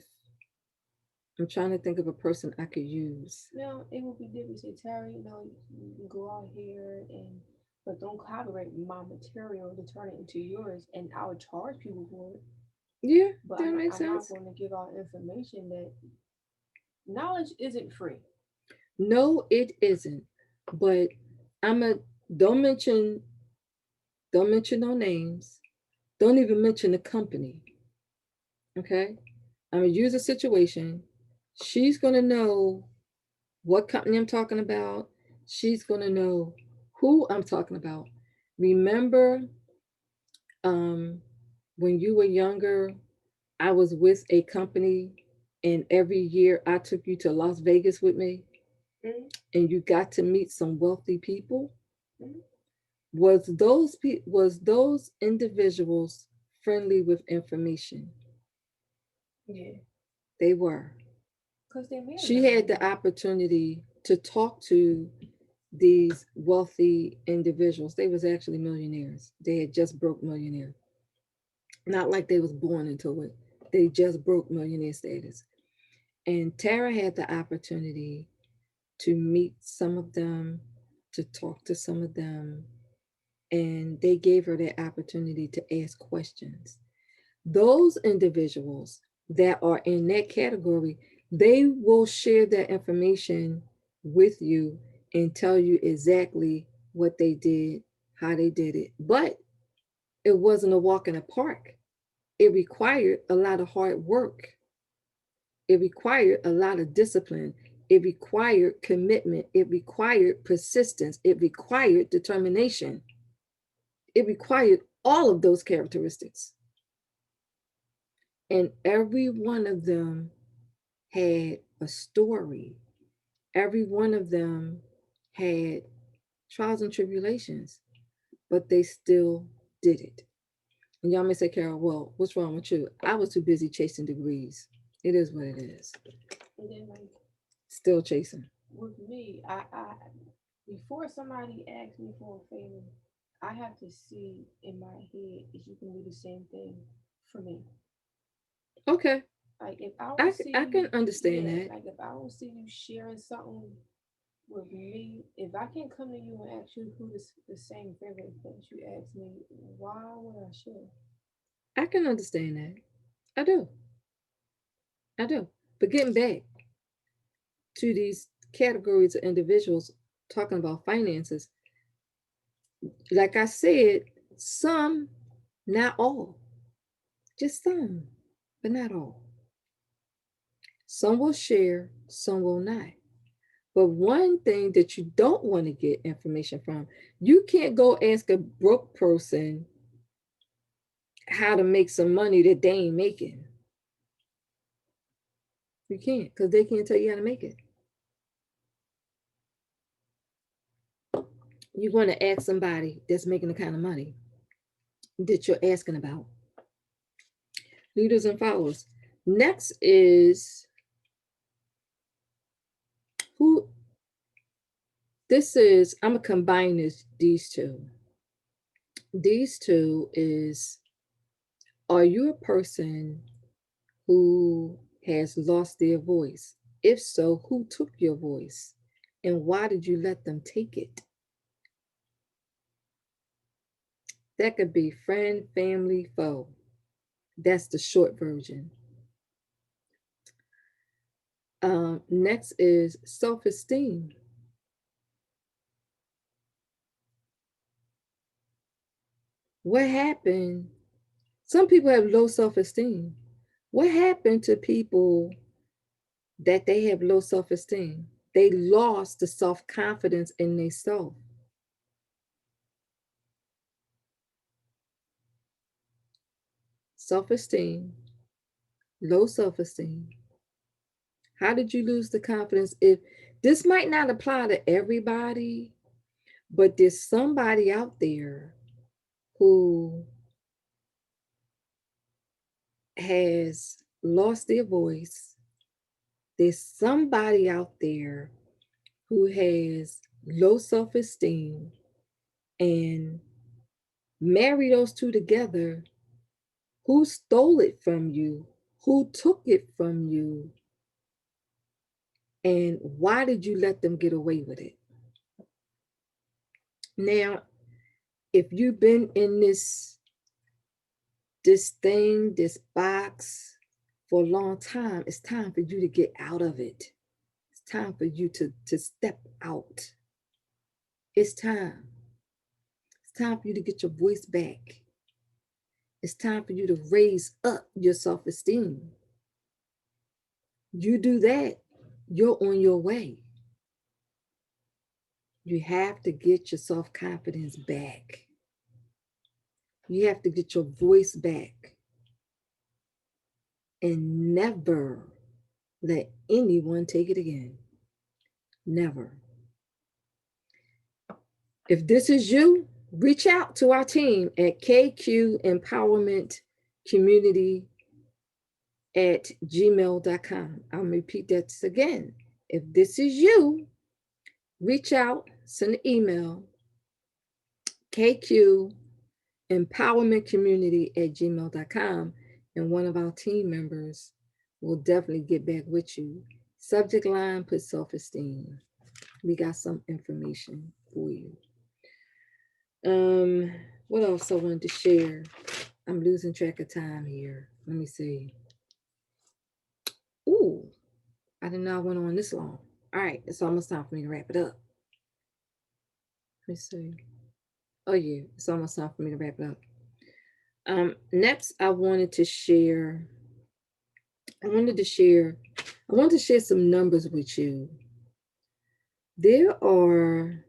I'm trying to think of a person I could use. now it would be different. Say Terry, you can go out here and but don't copyright my material to turn it into yours, and I would charge people for it. Yeah, But that makes I'm not sense. going to give out information that knowledge isn't free. No, it isn't. But I'm a don't mention don't mention no names. Don't even mention the company. Okay? I'm gonna use a situation. She's gonna know what company I'm talking about. She's gonna know who I'm talking about. Remember, um, when you were younger, I was with a company, and every year I took you to Las Vegas with me, Mm-hmm. and you got to meet some wealthy people. Mm-hmm. Was those individuals friendly with information? Yeah, They were. because they made She enough had money. the opportunity to talk to these wealthy individuals. They was actually millionaires. They had just broke millionaire. Not like they was born into it. They just broke millionaire status. And Tara had the opportunity to meet some of them, to talk to some of them, and they gave her that opportunity to ask questions. Those individuals that are in that category, they will share that information with you and tell you exactly what they did, how they did it. But it wasn't a walk in the park. It required a lot of hard work. It required a lot of discipline. It required commitment. It required persistence. It required determination. It required all of those characteristics. And every one of them had a story. Every one of them had trials and tribulations, but they still did it. And y'all may say, Carol, well, what's wrong with you? I was too busy chasing degrees. It is what it is. And then like Still chasing. with me, I before somebody asks me for a favor, I have to see in my head if you can do the same thing for me. Okay. Like if I I, don't see I can you, understand yeah, that. like if I don't see you sharing something with me, if I can't come to you and ask you who the same favorite that you asked me, why would I share? I can understand that. I do. I do. But getting back to these categories of individuals talking about finances, like I said, some, not all, just some, but not all. Some will share, some will not. But one thing that you don't want to get information from, you can't go ask a broke person how to make some money that they ain't making. You can't, because they can't tell you how to make it. You're going to ask somebody that's making the kind of money that you're asking about. Leaders and followers. Next is who this is. I'm gonna combine these two. These two is, are you a person who has lost their voice? If so, who took your voice? And why did you let them take it? That could be friend, family, foe. That's the short version. Next is self esteem. What happened? Some people have low self esteem. What happened to people that they have low self esteem? They lost the self confidence in themselves. Self esteem, low self esteem. How did you lose the confidence? If this might not apply to everybody, but there's somebody out there who has lost their voice. There's somebody out there who has low self esteem, and marry those two together. Who stole it from you? Who took it from you? And why did you let them get away with it? Now, if you've been in this box for a long time, it's time for you to get out of it. It's time for you to step out. It's time. It's time for you to get your voice back. It's time for you to raise up your self-esteem. You do that, you're on your way. You have to get your self-confidence back. You have to get your voice back and never let anyone take it again. Never. If this is you, reach out to our team at KQ Empowerment Community at gmail.com. I'll repeat that again. If this is you, reach out, send an email, KQ Empowerment Community at gmail.com, and one of our team members will definitely get back with you. Subject line, put self esteem. We got some information for you. What else I wanted to share? I'm losing track of time here. Let me see. Ooh, I did not went on this long. All right, it's almost time for me to wrap it up. Let me see. Oh yeah, it's almost time for me to wrap it up. Next, I wanted to share. I wanted to share. I wanted to share some numbers with you. There are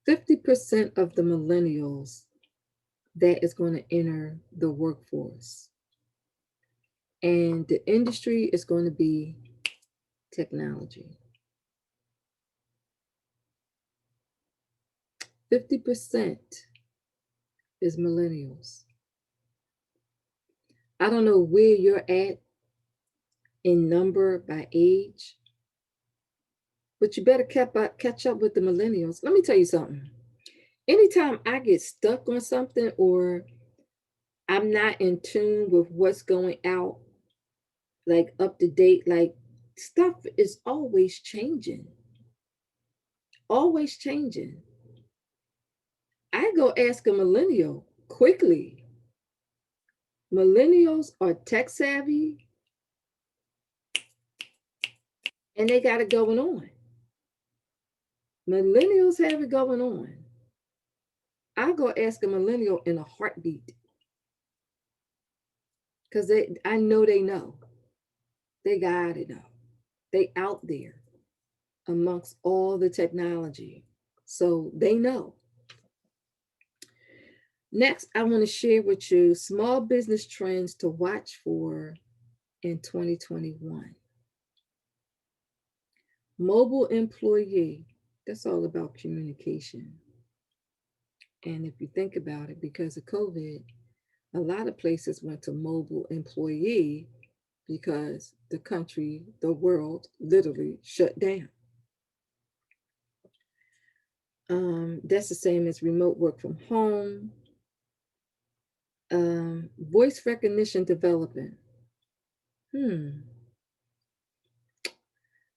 50% of the millennials that is going to enter the workforce, and the industry is going to be technology. 50% is millennials. I don't know where you're at in number by age, but you better catch up with the millennials. Let me tell you something. Anytime I get stuck on something, or I'm not in tune with what's going out, like up to date. Like stuff is always changing, always changing. I go ask a millennial quickly. Millennials are tech savvy and they got it going on. Millennials have it going on. I go ask a millennial in a heartbeat because I know they know. They got it know. They out there amongst all the technology. So they know. Next, I want to share with you small business trends to watch for in 2021. Mobile employee, that's all about communication. And if you think about it, because of COVID, a lot of places went to mobile employee because the country, the world literally shut down. That's the same as remote work from home. Voice recognition development. Hmm.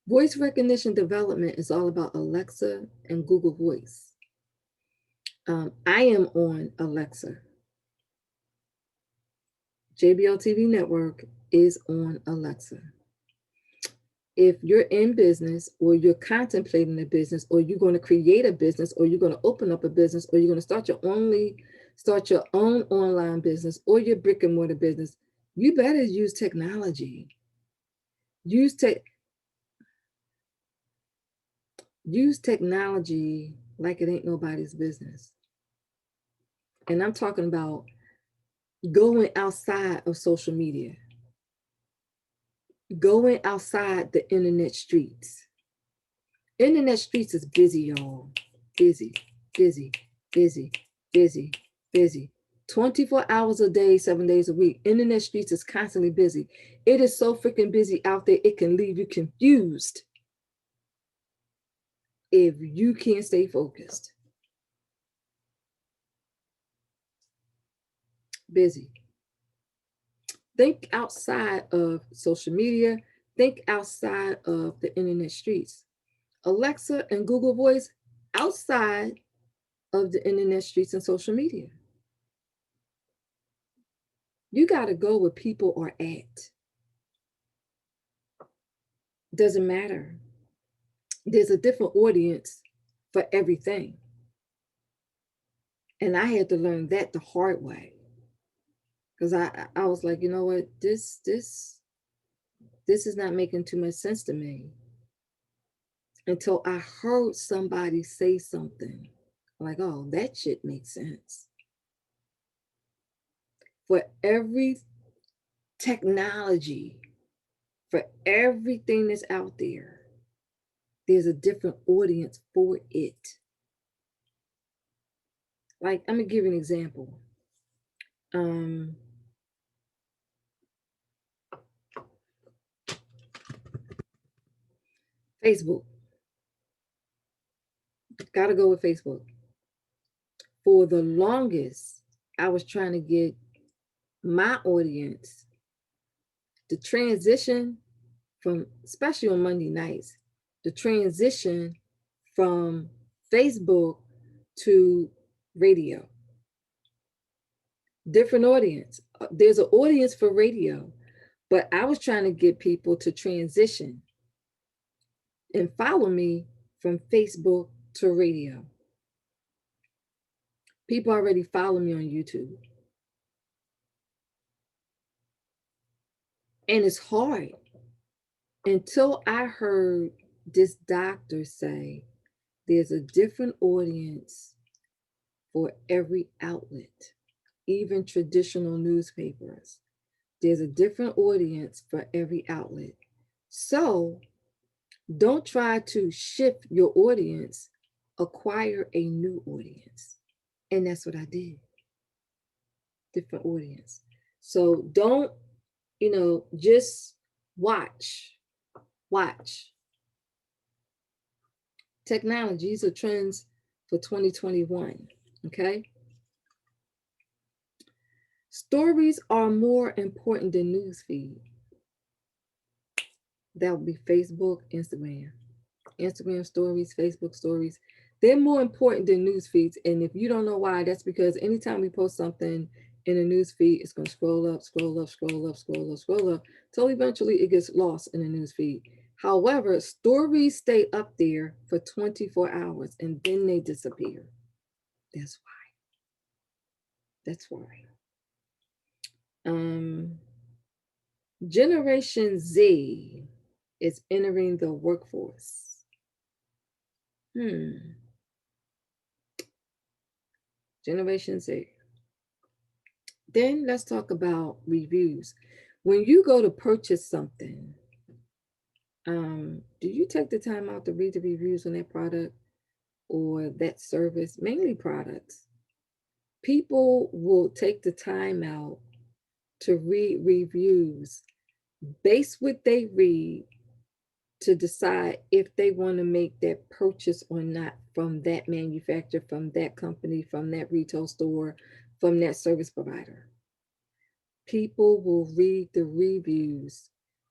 Voice recognition development is all about Alexa and Google Voice. I am on Alexa. JBL TV Network is on Alexa. If you're in business or you're contemplating a business or you're going to create a business or you're going to open up a business or you're going to start your own online business or your brick and mortar business, you better use technology. Use tech use technology like it ain't nobody's business. And I'm talking about going outside of social media, going outside the internet streets. Internet streets is busy, y'all. Busy, busy, busy, busy, busy. 24 hours a day, 7 days a week. Internet streets is constantly busy. It is so freaking busy out there, it can leave you confused if you can't stay focused. Busy. Think outside of social media, think outside of the internet streets. Alexa and Google Voice outside of the internet streets and social media. You got to go where people are at. Doesn't matter. There's a different audience for everything. And I had to learn that the hard way. Because I was like, you know what, this is not making too much sense to me. Until I heard somebody say something. Like, oh, that shit makes sense. For every technology, for everything that's out there, there's a different audience for it. Like, I'm gonna give you an example. Um, Facebook. Gotta go with Facebook. For the longest, I was trying to get my audience to transition from, especially on Monday nights, the transition from Facebook to radio. Different audience. There's an audience for radio, but I was trying to get people to transition and follow me from Facebook to radio. People already follow me on YouTube. And it's hard until I heard this doctor say there's a different audience for every outlet, even traditional newspapers. There's a different audience for every outlet. So don't try to shift your audience, acquire a new audience. And that's what I did. Different audience. So don't, just watch. Watch. Technologies are trends for 2021. Okay. Stories are more important than newsfeed. That would be Facebook, Instagram. Instagram stories, Facebook stories. They're more important than news feeds. And if you don't know why, that's because anytime we post something in a news feed, it's going to scroll up, scroll up, scroll up, scroll up, scroll up, till eventually it gets lost in the news feed. However, stories stay up there for 24 hours and then they disappear. That's why. That's why. Um, Generation Z is entering the workforce. Hmm. Generation Z. Then let's talk about reviews. When you go to purchase something, do you take the time out to read the reviews on that product or that service? Mainly products. People will take the time out to read reviews, base what they read to decide if they want to make that purchase or not from that manufacturer, from that company, from that retail store, from that service provider. People will read the reviews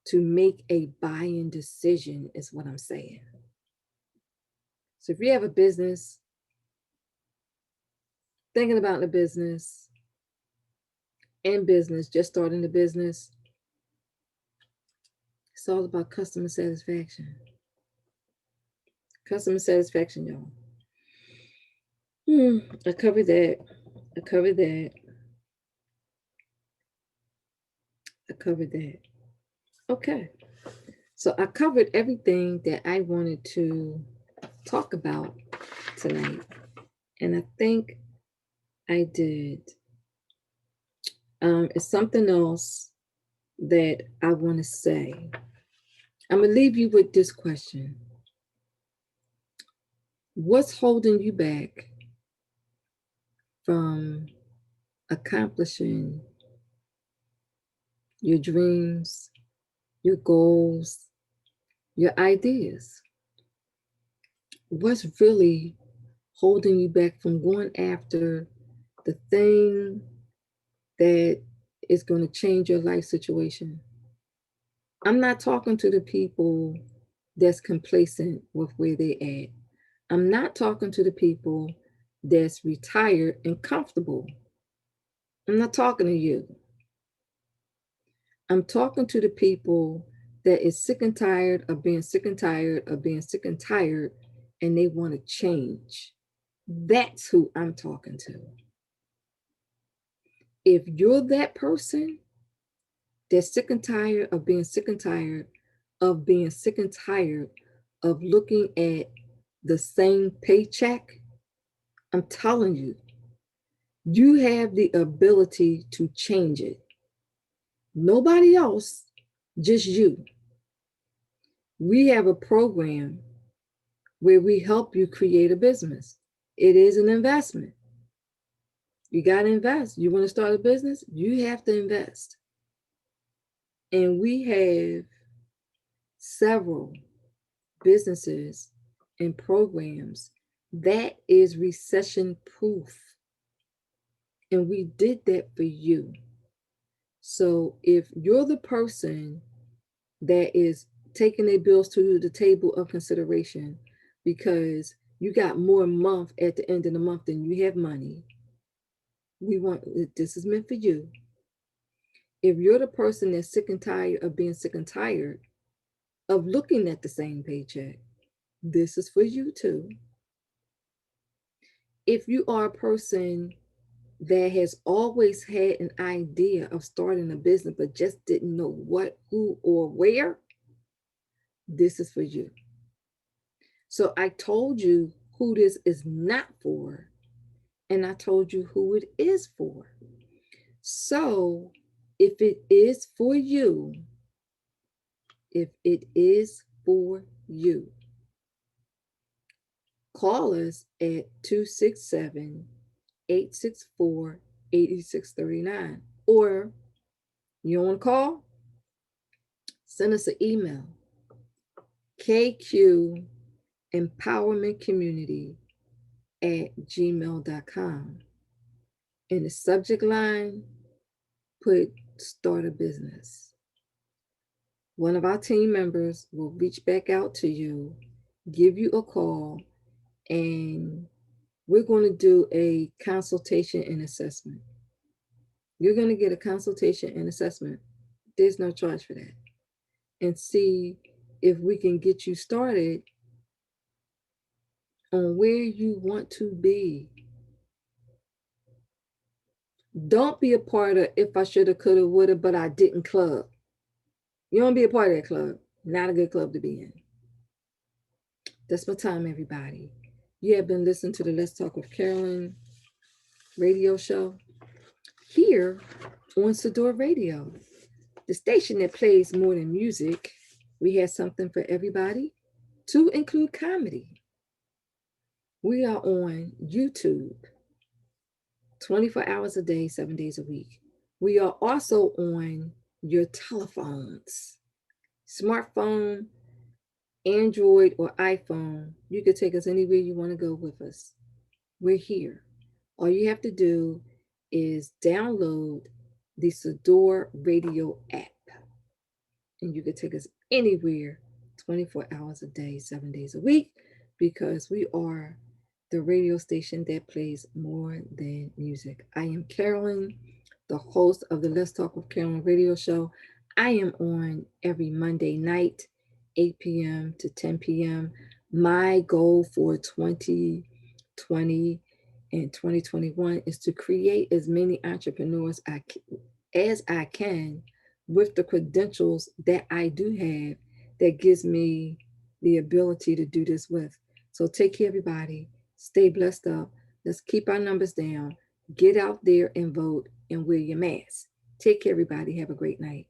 to make a buying decision, is what I'm saying. So if you have a business, thinking about the business, in business, just starting the business, it's all about customer satisfaction. Customer satisfaction, y'all. I covered that. I covered that. I covered that. Okay. So I covered everything that I wanted to talk about tonight. And I think I did. It's something else that I want to say. I'm going to leave you with this question. What's holding you back from accomplishing your dreams, your goals, your ideas? What's really holding you back from going after the thing that is going to change your life situation? I'm not talking to the people that's complacent with where they at. I'm not talking to the people that's retired and comfortable. I'm not talking to you. I'm talking to the people that is sick and tired of being sick and tired of being sick and tired and they want to change. That's who I'm talking to. If you're that person that's sick and tired of being sick and tired of being sick and tired of looking at the same paycheck, I'm telling you, you have the ability to change it. Nobody else, just you. We have a program where we help you create a business. It is an investment. You got to invest. You want to start a business? You have to invest. And we have several businesses and programs that is recession proof. And we did that for you. So if you're the person that is taking their bills to the table of consideration because you got more month at the end of the month than you have money, we want this is meant for you. If you're the person that's sick and tired of being sick and tired of looking at the same paycheck, this is for you too. If you are a person that has always had an idea of starting a business but just didn't know what, who, or where, this is for you. So I told you who this is not for, and I told you who it is for. So if it is for you, if it is for you, call us at 267 864 8639. Or you want to call? Send us an email. KQ Empowerment Community at gmail.com. In the subject line, put start a business. One of our team members will reach back out to you, give you a call, and we're going to do a consultation and assessment. You're going to get a consultation and assessment. There's no charge for that. And see if we can get you started on where you want to be. Don't be a part of if I shoulda, coulda, woulda, but I didn't club. You don't be a part of that club. Not a good club to be in. That's my time, everybody. You have been listening to the Let's Talk with Carolyn radio show here on Sador Radio, the station that plays more than music. We have something for everybody, to include comedy. We are on YouTube 24 hours a day, 7 days a week. We are also on your telephones, smartphone, Android, or iPhone. You can take us anywhere you want to go with us. We're here. All you have to do is download the Sador Radio app, and you can take us anywhere 24 hours a day, 7 days a week, because we are the radio station that plays more than music. I am Carolyn, the host of the Let's Talk with Carolyn radio show. I am on every Monday night, 8 p.m. to 10 p.m. My goal for 2020 and 2021 is to create as many entrepreneurs as I can with the credentials that I do have that gives me the ability to do this with. So take care, everybody. Stay blessed up. Let's keep our numbers down. Get out there and vote and wear your mask. Take care, everybody. Have a great night.